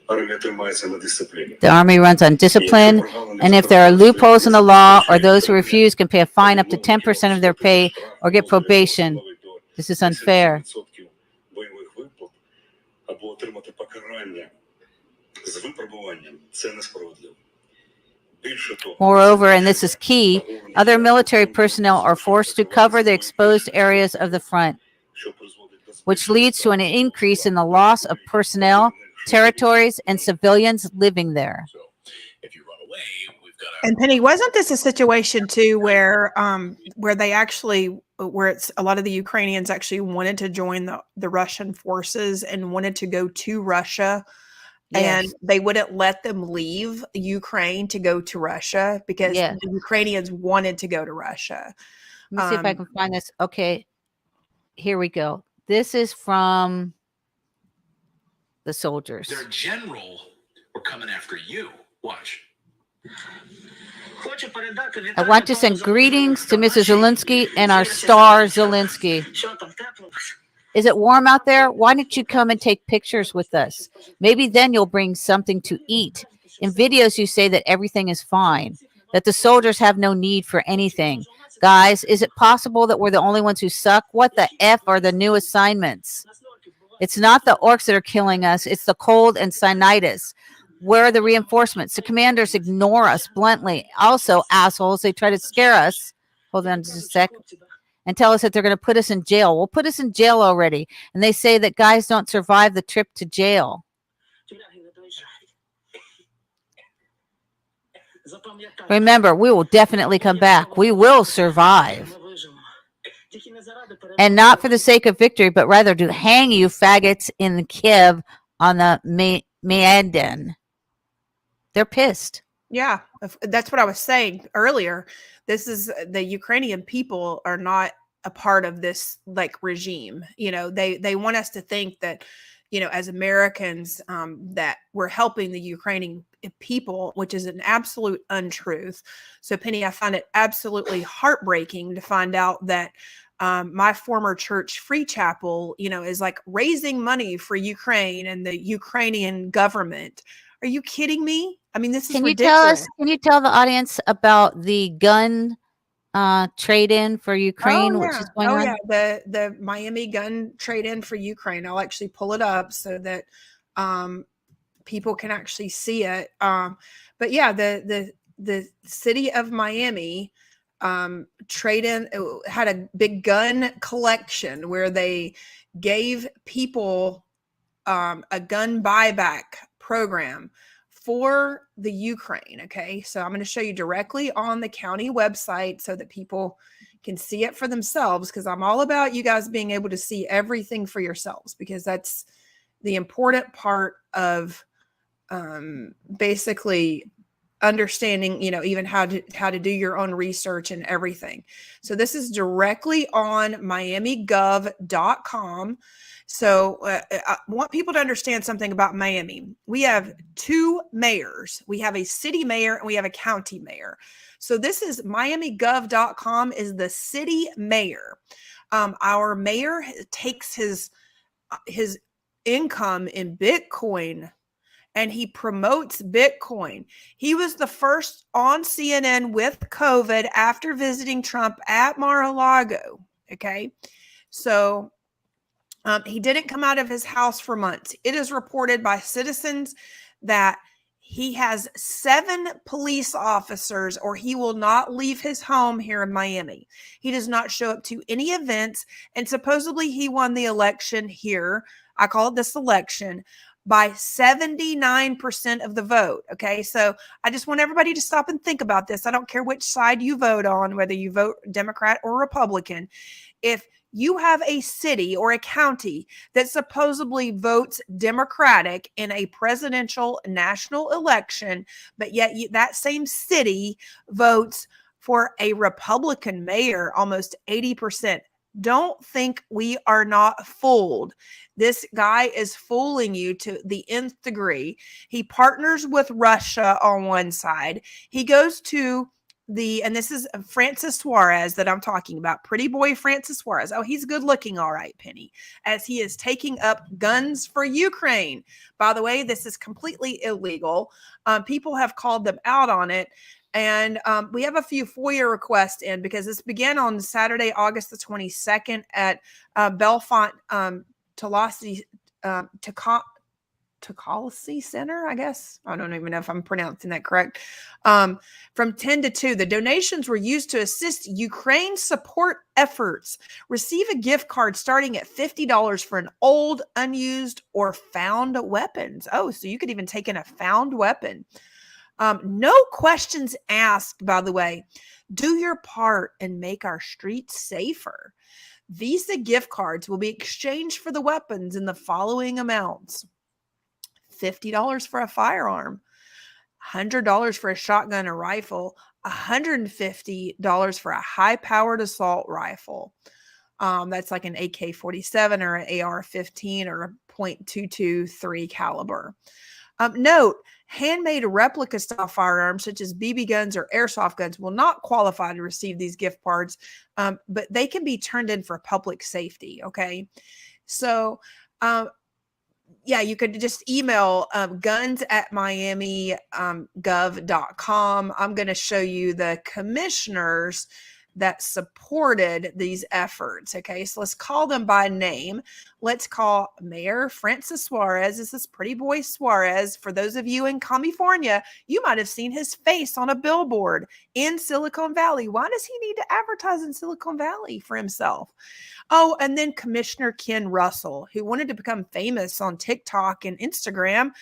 The army runs on discipline, and if there are loopholes in the law, or those who refuse can pay a fine up to 10% of their pay or get probation. This is unfair. Moreover, and this is key, other military personnel are forced to cover the exposed areas of the front, which leads to an increase in the loss of personnel, territories, and civilians living there. And Penny, wasn't this a situation too where they actually, where it's a lot of the Ukrainians actually wanted to join the Russian forces and wanted to go to Russia? Yes. And they wouldn't let them leave Ukraine to go to Russia because the Ukrainians wanted to go to Russia. Let me see if I can find this. Okay. Here we go. This is from the soldiers. Their general were coming after you. Watch. I want to send greetings to Mrs. Zelensky and our star Zelensky. Is it warm out there? Why don't you come and take pictures with us? Maybe then you'll bring something to eat. In videos, you say that everything is fine, that the soldiers have no need for anything. Guys, is it possible that we're the only ones who suck? What the F are the new assignments? It's not the orcs that are killing us. It's the cold and sinusitis. Where are the reinforcements? The commanders ignore us bluntly. Also, assholes, they try to scare us. Hold on just a sec. And tell us that they're going to put us in jail. We'll put us in jail already. And they say that guys don't survive the trip to jail. Remember, we will definitely come back. We will survive. And not for the sake of victory, but rather to hang you faggots in Kiev on the Maidan. They're pissed. Yeah, that's what I was saying earlier. This is the Ukrainian people are not a part of this like regime. You know, they want us to think that, you know, as Americans, that we're helping the Ukrainian people, which is an absolute untruth. So, Penny, I find it absolutely heartbreaking to find out that my former church, Free Chapel, you know, is like raising money for Ukraine and the Ukrainian government. Are you kidding me? I mean, this is ridiculous. Can you tell the audience about the gun trade-in for Ukraine, which is going on? Yeah, the Miami gun trade-in for Ukraine. I'll actually pull it up so that people can actually see it. But yeah, the city of Miami trade-in had a big gun collection where they gave people a gun buyback program for the Ukraine. Okay, so I'm going to show you directly on the county website so that people can see it for themselves, because I'm all about you guys being able to see everything for yourselves, because that's the important part of basically understanding, you know, even how to do your own research and everything. So this is directly on miamigov.com. So I want people to understand something about Miami. We have two mayors. We have a city mayor and we have a county mayor. So this is miamigov.com is the city mayor. Our mayor takes his income in Bitcoin, and he promotes Bitcoin. He was the first on CNN with COVID after visiting Trump at Mar-a-Lago. Okay. So he didn't come out of his house for months. It is reported by citizens that he has 7 police officers, or he will not leave his home here in Miami. He does not show up to any events. And supposedly he won the election here. I call it this election by 79% of the vote. Okay. So I just want everybody to stop and think about this. I don't care which side you vote on, whether you vote Democrat or Republican. If you have a city or a county that supposedly votes Democratic in a presidential national election, but yet that same city votes for a Republican mayor, almost 80%. Don't think we are not fooled. This guy is fooling you to the nth degree. He partners with Russia on one side. He goes to and this is Francis Suarez that I'm talking about. Pretty boy Francis Suarez. Oh, he's good looking. All right, Penny, as he is taking up guns for Ukraine. By the way, this is completely illegal. People have called them out on it. And we have a few FOIA requests in, because this began on Saturday, August the 22nd at Bellefonte Tocalasi Center, I guess. I don't even know if I'm pronouncing that correct. From 10 to 2, the donations were used to assist Ukraine support efforts. Receive a gift card starting at $50 for an old, unused, or found weapons. Oh, so you could even take in a found weapon. No questions asked, by the way. Do your part and make our streets safer. Visa gift cards will be exchanged for the weapons in the following amounts: $50 for a firearm, $100 for a shotgun or rifle, $150 for a high-powered assault rifle. That's like an AK-47 or an AR-15 or a .223 caliber. Note, handmade replica style firearms such as BB guns or airsoft guns will not qualify to receive these gift cards, but they can be turned in for public safety. Okay. So, yeah, you could just email guns@miamigov.com. I'm going to show you the commissioners that supported these efforts. Okay, so let's call them by name. Let's call Mayor Francis Suarez. This is Pretty Boy Suarez. For those of you in California, you might have seen his face on a billboard in Silicon Valley. Why does he need to advertise in Silicon Valley for himself? Oh, and then Commissioner Ken Russell, who wanted to become famous on TikTok and Instagram.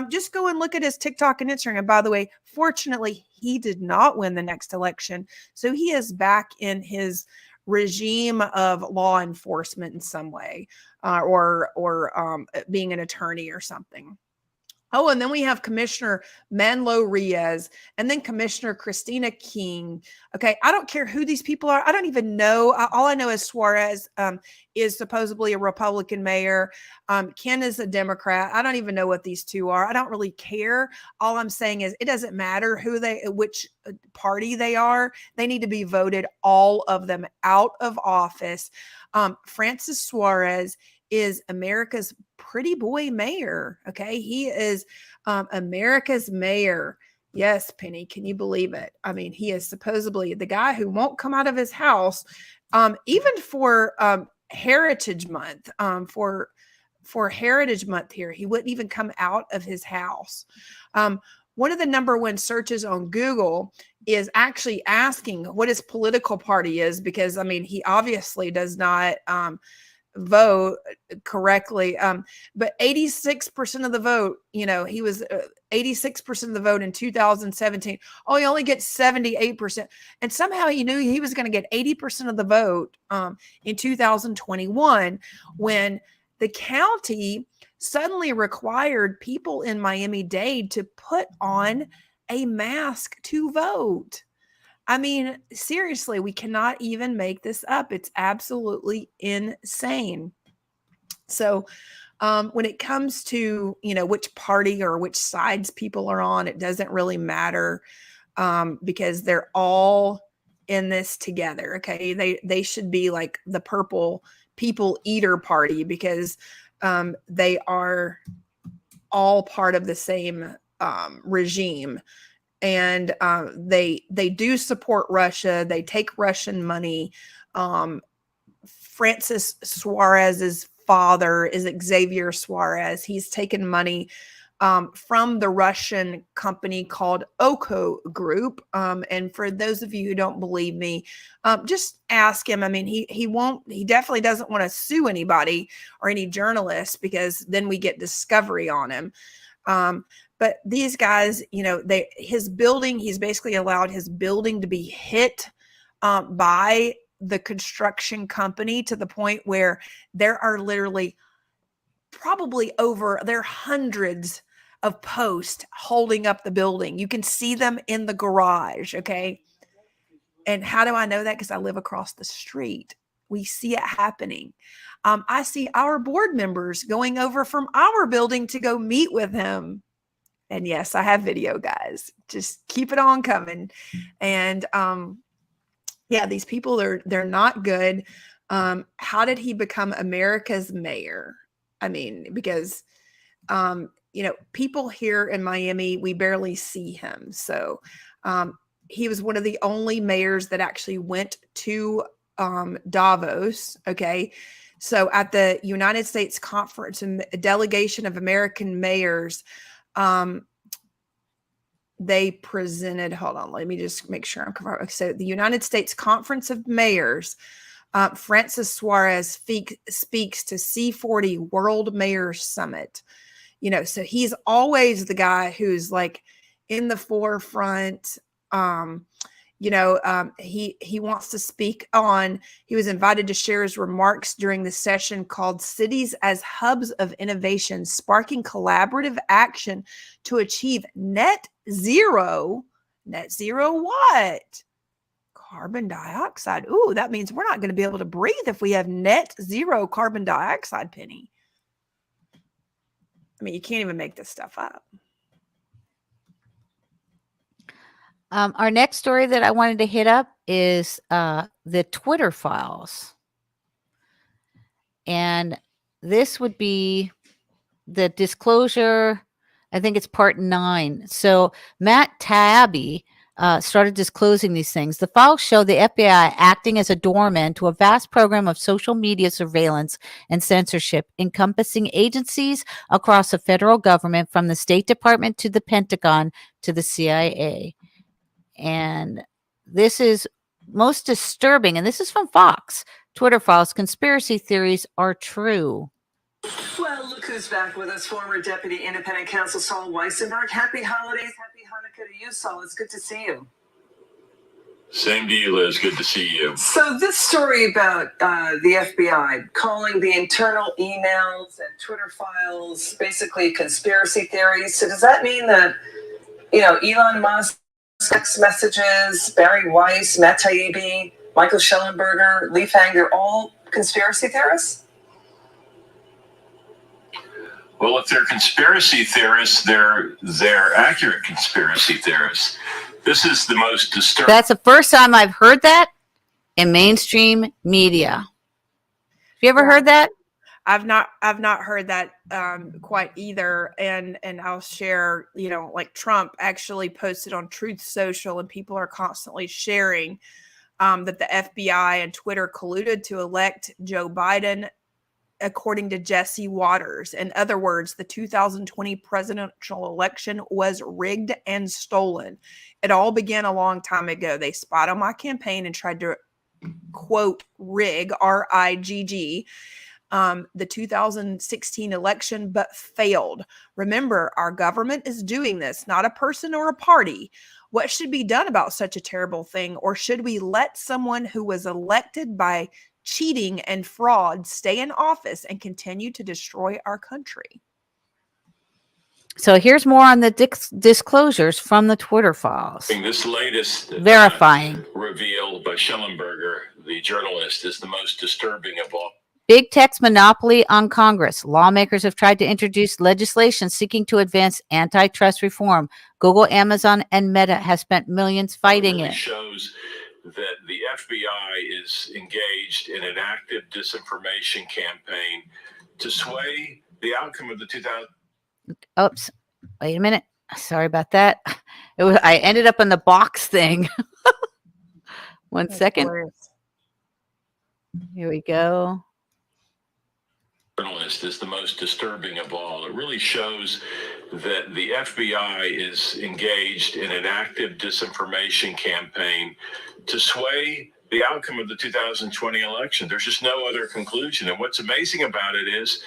Just go and look at his TikTok and Instagram. By the way, fortunately, he did not win the next election. So he is back in his regime of law enforcement in some way, or being an attorney or something. Oh, and then we have Commissioner Manlo Riaz and then Commissioner Christina King. Okay, I don't care who these people are. I don't even know. All I know is Suarez is supposedly a Republican mayor. Ken is a Democrat. I don't even know what these two are. I don't really care. All I'm saying is it doesn't matter which party they are. They need to be voted, all of them, out of office. Francis Suarez is America's pretty boy mayor. Okay. He is America's mayor. Yes, Penny, can you believe it? I mean, he is supposedly the guy who won't come out of his house, even for Heritage Month, for Heritage Month here. He wouldn't even come out of his house. One of the #1 searches on Google is actually asking what his political party is, because, I mean, he obviously does not vote correctly, but 86% of the vote, he was 86% of the vote in 2017. Oh, he only gets 78%, and somehow he knew he was going to get 80% of the vote in 2021, when the county suddenly required people in Miami-Dade to put on a mask to vote. I mean, seriously, we cannot even make this up. It's absolutely insane. So when it comes to, which party or which sides people are on, it doesn't really matter, because they're all in this together. Okay. They should be like the Purple People Eater Party, because they are all part of the same regime. And they do support Russia. They take Russian money. Francis Suarez's father is Xavier Suarez. He's taken money from the Russian company called Oko Group. And for those of you who don't believe me, just ask him. I mean, he definitely doesn't want to sue anybody or any journalists, because then we get discovery on him. But these guys, his building, he's basically allowed his building to be hit by the construction company, to the point where there are literally there are hundreds of posts holding up the building. You can see them in the garage. Okay. And how do I know that? Because I live across the street. We see it happening. I see our board members going over from our building to go meet with him. And yes, I have video, guys. Just keep it on coming. And yeah, these people they're not good. How did he become America's mayor? I mean, because people here in Miami, we barely see him. So he was one of the only mayors that actually went to Davos. Okay. So at the United States Conference, a delegation of American mayors, they presented, hold on, let me just make sure I'm covered. So the United States Conference of Mayors, Francis Suarez speaks to C40 World Mayors Summit. So he's always the guy who's like in the forefront. He wants to speak on, he was invited to share his remarks during the session called Cities as Hubs of Innovation, Sparking Collaborative Action to Achieve Net Zero what? Carbon dioxide. Ooh, that means we're not going to be able to breathe if we have net zero carbon dioxide, Penny. I mean, you can't even make this stuff up. Our next story that I wanted to hit up is the Twitter files. And this would be the disclosure. I think it's part 9. So Matt Taibbi started disclosing these things. The files show the FBI acting as a doorman to a vast program of social media surveillance and censorship encompassing agencies across the federal government, from the State Department to the Pentagon to the CIA. And this is most disturbing, and this is from Fox. Twitter files, conspiracy theories are true. Well, look who's back with us, former Deputy Independent Counsel Saul Weissenberg. Happy holidays, happy Hanukkah to you, Saul. It's good to see you. Same to you, Liz. Good to see you. So this story about the FBI calling the internal emails and Twitter files basically conspiracy theories. So does that mean that, Elon Musk, text messages, Barry Weiss, Matt Taibbi, Michael Schellenberger, Lee Fang, they're all conspiracy theorists? Well, if they're conspiracy theorists, they're accurate conspiracy theorists. This is the most disturbing. That's the first time I've heard that in mainstream media. Have you ever heard that? I've not heard that quite either. And I'll share, like Trump actually posted on Truth Social, and people are constantly sharing that the FBI and Twitter colluded to elect Joe Biden, according to Jesse Waters. In other words, the 2020 presidential election was rigged and stolen. It all began a long time ago. They spied on my campaign and tried to, quote, rig, R-I-G-G, the 2016 election, but failed. Remember, our government is doing this, not a person or a party. What should be done about such a terrible thing? Or should we let someone who was elected by cheating and fraud stay in office and continue to destroy our country? So here's more on the disclosures from the Twitter files. This latest verifying reveal by Schellenberger, the journalist, is the most disturbing of all. Big tech's monopoly on Congress. Lawmakers have tried to introduce legislation seeking to advance antitrust reform. Google, Amazon, and Meta have spent millions fighting it. Shows that the FBI is engaged in an active disinformation campaign to sway the outcome of the 2000. Oops. Wait a minute. Sorry about that. I ended up in the box thing. One second. Here we go. Journalist is the most disturbing of all. It really shows that the FBI is engaged in an active disinformation campaign to sway the outcome of the 2020 election. There's just no other conclusion. And what's amazing about it is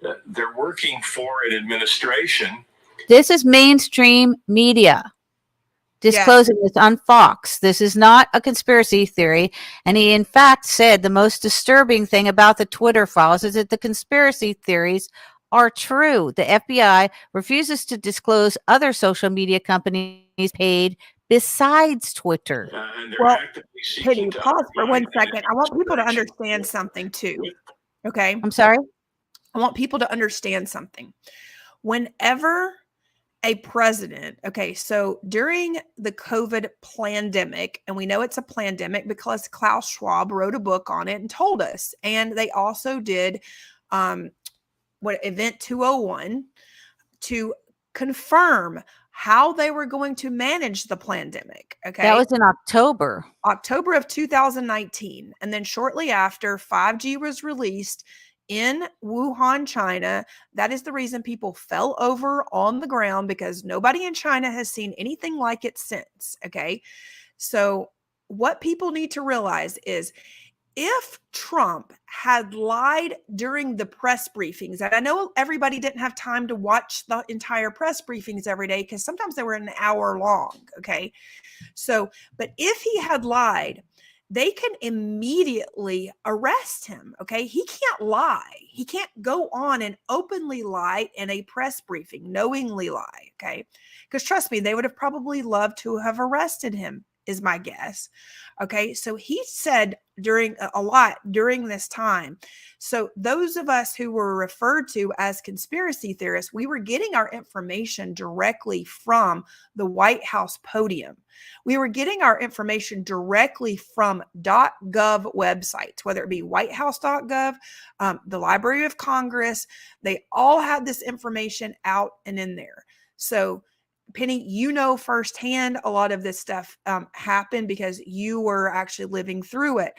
that they're working for an administration. This is mainstream media disclosing this on Fox. This is not a conspiracy theory. And he, in fact, said the most disturbing thing about the Twitter files is that the conspiracy theories are true. The FBI refuses to disclose other social media companies paid besides Twitter. Well, Penny, pause for 1 second. I want people to understand something too. Okay. I'm sorry? I want people to understand something. Whenever a president, okay, so during the COVID pandemic, and we know it's a pandemic because Klaus Schwab wrote a book on it and told us, and they also did Event 201 to confirm how they were going to manage the pandemic. Okay. That was in October of 2019. And then shortly after, 5G was released in Wuhan, China. That is the reason people fell over on the ground, because nobody in China has seen anything like it since. Okay. So what people need to realize is, if Trump had lied during the press briefings, and I know everybody didn't have time to watch the entire press briefings every day because sometimes they were an hour long. Okay. So, but if he had lied, they can immediately arrest him. Okay. He can't lie. He can't go on and openly lie in a press briefing, knowingly lie. Okay. Because trust me, they would have probably loved to have arrested him is my guess. Okay. So he said during a lot during this time. So those of us who were referred to as conspiracy theorists, we were getting our information directly from the White House podium. We were getting our information directly from .gov websites, whether it be whitehouse.gov, the Library of Congress. They all had this information out and in there. So Penny, you know firsthand a lot of this stuff happened because you were actually living through it.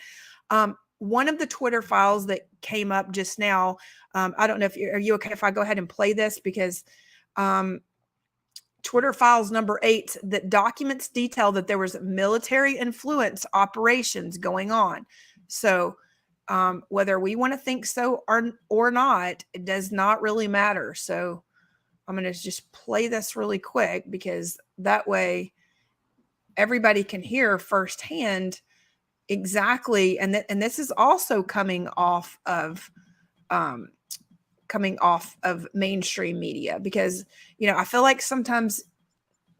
One of the Twitter files that came up just now, I don't know if are you okay if I go ahead and play this, because Twitter files number 8 that documents detail that there was military influence operations going on. So whether we want to think so or not, it does not really matter. So I'm going to just play this really quick, because that way everybody can hear firsthand exactly. And this is also coming off of mainstream media, because, I feel like sometimes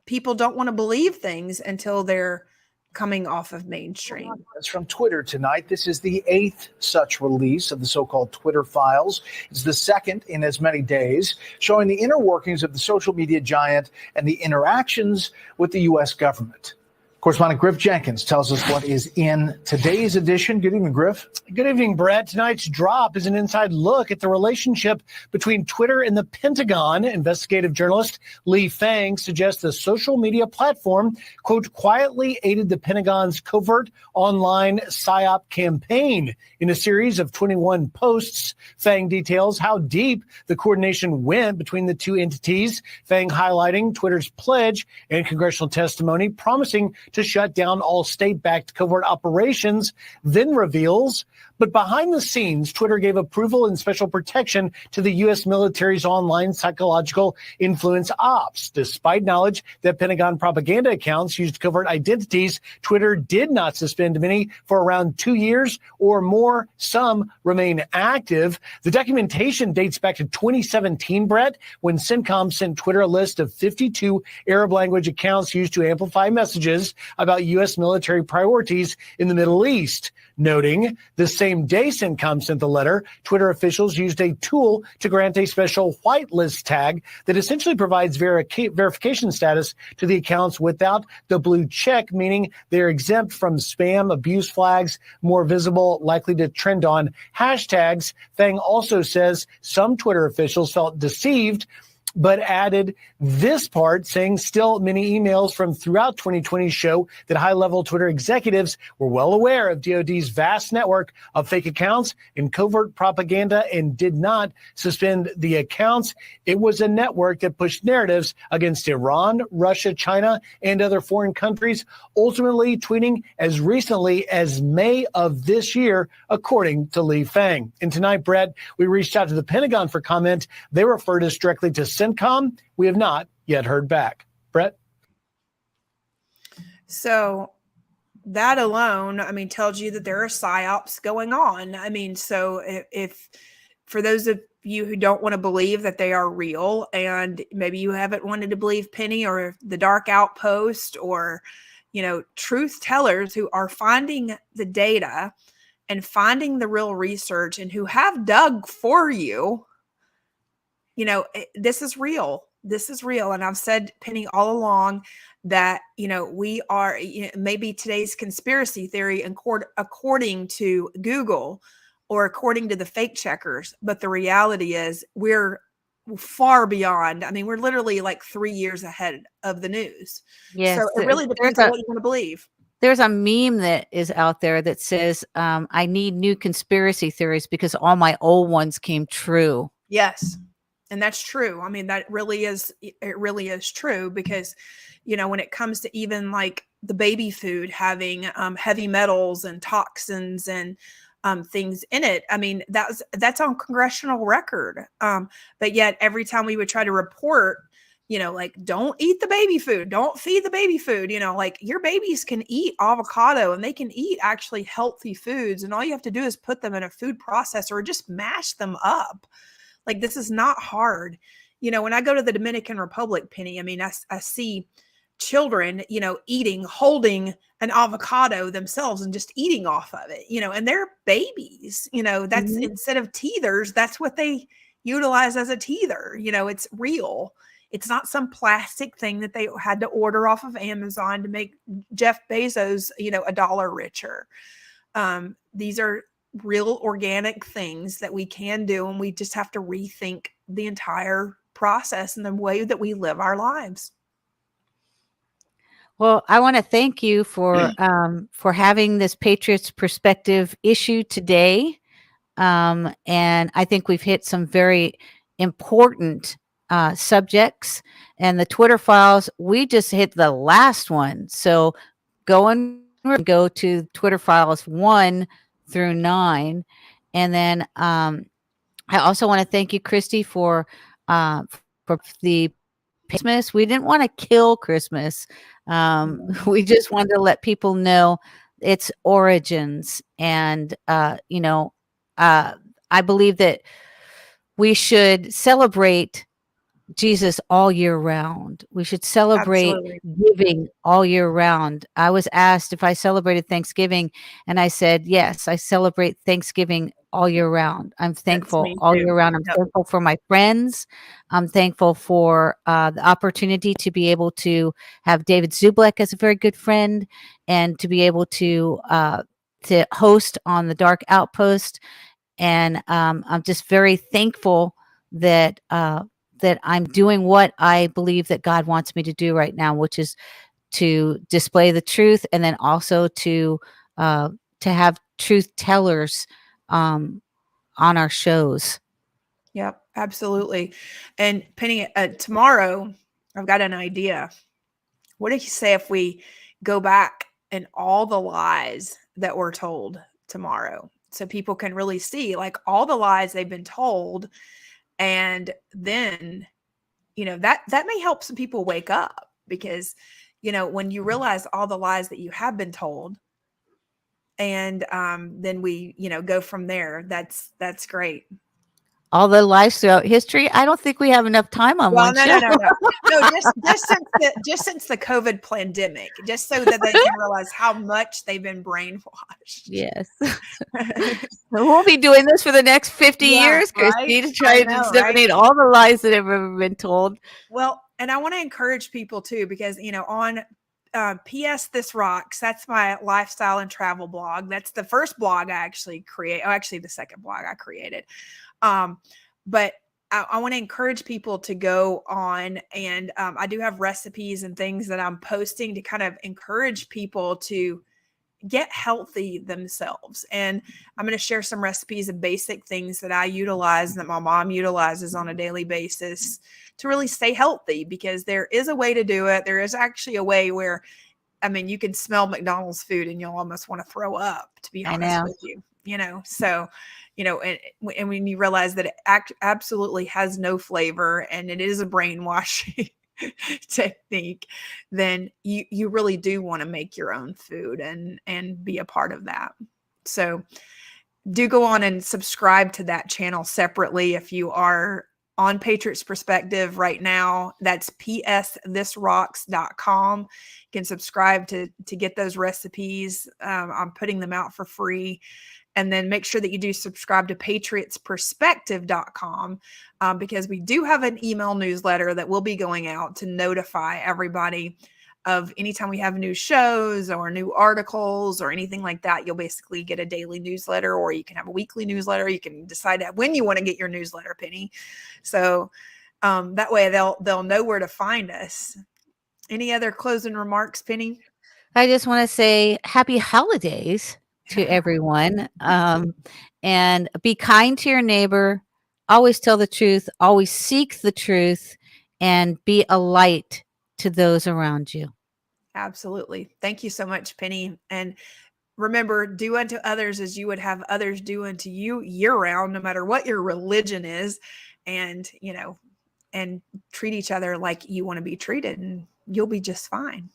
people don't want to believe things until they're coming off of mainstream. That's from Twitter tonight. This is the 8th such release of the so-called Twitter files. It's the second in as many days, showing the inner workings of the social media giant and the interactions with the U.S. government. Correspondent Griff Jenkins tells us what is in today's edition. Good evening, Griff. Good evening, Brett. Tonight's drop is an inside look at the relationship between Twitter and the Pentagon. Investigative journalist Lee Fang suggests the social media platform, quote, quietly aided the Pentagon's covert online PSYOP campaign. In a series of 21 posts, Fang details how deep the coordination went between the two entities, Fang highlighting Twitter's pledge and congressional testimony promising to shut down all state-backed covert operations, then reveals, but behind the scenes, Twitter gave approval and special protection to the U.S. military's online psychological influence ops. Despite knowledge that Pentagon propaganda accounts used covert identities, Twitter did not suspend many for around 2 years or more. Some remain active. The documentation dates back to 2017, Brett, when CENTCOM sent Twitter a list of 52 Arab language accounts used to amplify messages about U.S. military priorities in the Middle East. Noting the same day CENTCOM sent the letter, Twitter officials used a tool to grant a special whitelist tag that essentially provides verification status to the accounts without the blue check, meaning they're exempt from spam, abuse flags, more visible, likely to trend on hashtags. Fang also says some Twitter officials felt deceived, but added this part, saying still many emails from throughout 2020 show that high-level Twitter executives were well aware of DoD's vast network of fake accounts and covert propaganda and did not suspend the accounts. It was a network that pushed narratives against Iran, Russia, China, and other foreign countries, ultimately tweeting as recently as May of this year, according to Lee Fang. And tonight, Brett, we reached out to the Pentagon for comment. They referred us directly to CENTCOM. We have not yet heard back. Brett? So that alone, tells you that there are psyops going on. So if for those of you who don't want to believe that they are real, and maybe you haven't wanted to believe Penny or the Dark Outpost or, truth tellers who are finding the data and finding the real research and who have dug for you, this is real. This is real. And I've said, Penny, all along that, we are maybe today's conspiracy theory according to Google or according to the fake checkers. But the reality is we're far beyond. We're literally like 3 years ahead of the news. Yes, So it really depends on what you want to believe. There's a meme that is out there that says, I need new conspiracy theories because all my old ones came true. Yes. And that's true. It really is true, because, when it comes to even like the baby food having heavy metals and toxins and things in it, that's on congressional record. But yet every time we would try to report, like, don't eat the baby food, don't feed the baby food, like your babies can eat avocado and they can eat actually healthy foods. And all you have to do is put them in a food processor or just mash them up. Like, this is not hard. When I go to the Dominican Republic, Penny, I see children, holding an avocado themselves and just eating off of it, and they're babies, that's instead of teethers, that's what they utilize as a teether. It's real. It's not some plastic thing that they had to order off of Amazon to make Jeff Bezos, $1 richer. These are real organic things that we can do, and we just have to rethink the entire process and the way that we live our lives. Well, I want to thank you for having this Patriots Perspective issue today. And I think we've hit some very important subjects. And the Twitter files, we just hit the last one. So go to Twitter files 1 through 9. And then I also want to thank you, Christy, for the Christmas. We didn't want to kill Christmas. We just wanted to let people know its origins. And, I believe that we should celebrate Jesus all year round. We should celebrate giving all year round. I was asked if I celebrated Thanksgiving, and I said, yes, I celebrate Thanksgiving all year round. I'm thankful all year round. I'm thankful for my friends. I'm thankful for the opportunity to be able to have David Zublek as a very good friend, and to be able to host on the Dark Outpost. And I'm just very thankful that that I'm doing what I believe that God wants me to do right now, which is to display the truth, and then also to have truth tellers on our shows. Yep, absolutely. And Penny, tomorrow I've got an idea. What do you say if we go back and all the lies that were told tomorrow, so people can really see like all the lies they've been told, and then that may help some people wake up, because when you realize all the lies that you have been told, and then we go from there, that's great. All the lies throughout history. I don't think we have enough time on one show. No, just since the COVID pandemic, just so that they can realize how much they've been brainwashed. Yes. We'll be doing this for the next 50 years, Christy, to try to disseminate all the lies that have ever been told. Well, and I want to encourage people too, because on PS This Rocks, that's my lifestyle and travel blog. That's the first blog I actually create. Actually the second blog I created. But I want to encourage people to go on, and I do have recipes and things that I'm posting to kind of encourage people to get healthy themselves. And I'm going to share some recipes of basic things that I utilize, that my mom utilizes on a daily basis to really stay healthy, because there is a way to do it. There is actually a way where, you can smell McDonald's food and you'll almost want to throw up, to be honest with you, so, and when you realize that it absolutely has no flavor and it is a brainwashing technique, then you really do want to make your own food and be a part of that. So do go on and subscribe to that channel separately. If you are on Patriots Perspective right now, that's psthisrocks.com. You can subscribe to get those recipes. I'm putting them out for free. And then make sure that you do subscribe to patriotsperspective.com, because we do have an email newsletter that will be going out to notify everybody of anytime we have new shows or new articles or anything like that. You'll basically get a daily newsletter, or you can have a weekly newsletter. You can decide when you want to get your newsletter, Penny. So that way they'll know where to find us. Any other closing remarks, Penny? I just want to say happy holidays to everyone, and be kind to your neighbor. Always tell the truth. Always seek the truth, and be a light to those around you. Absolutely. Thank you so much, Penny. And remember, do unto others as you would have others do unto you year round, no matter what your religion is, and and treat each other like you want to be treated, and you'll be just fine.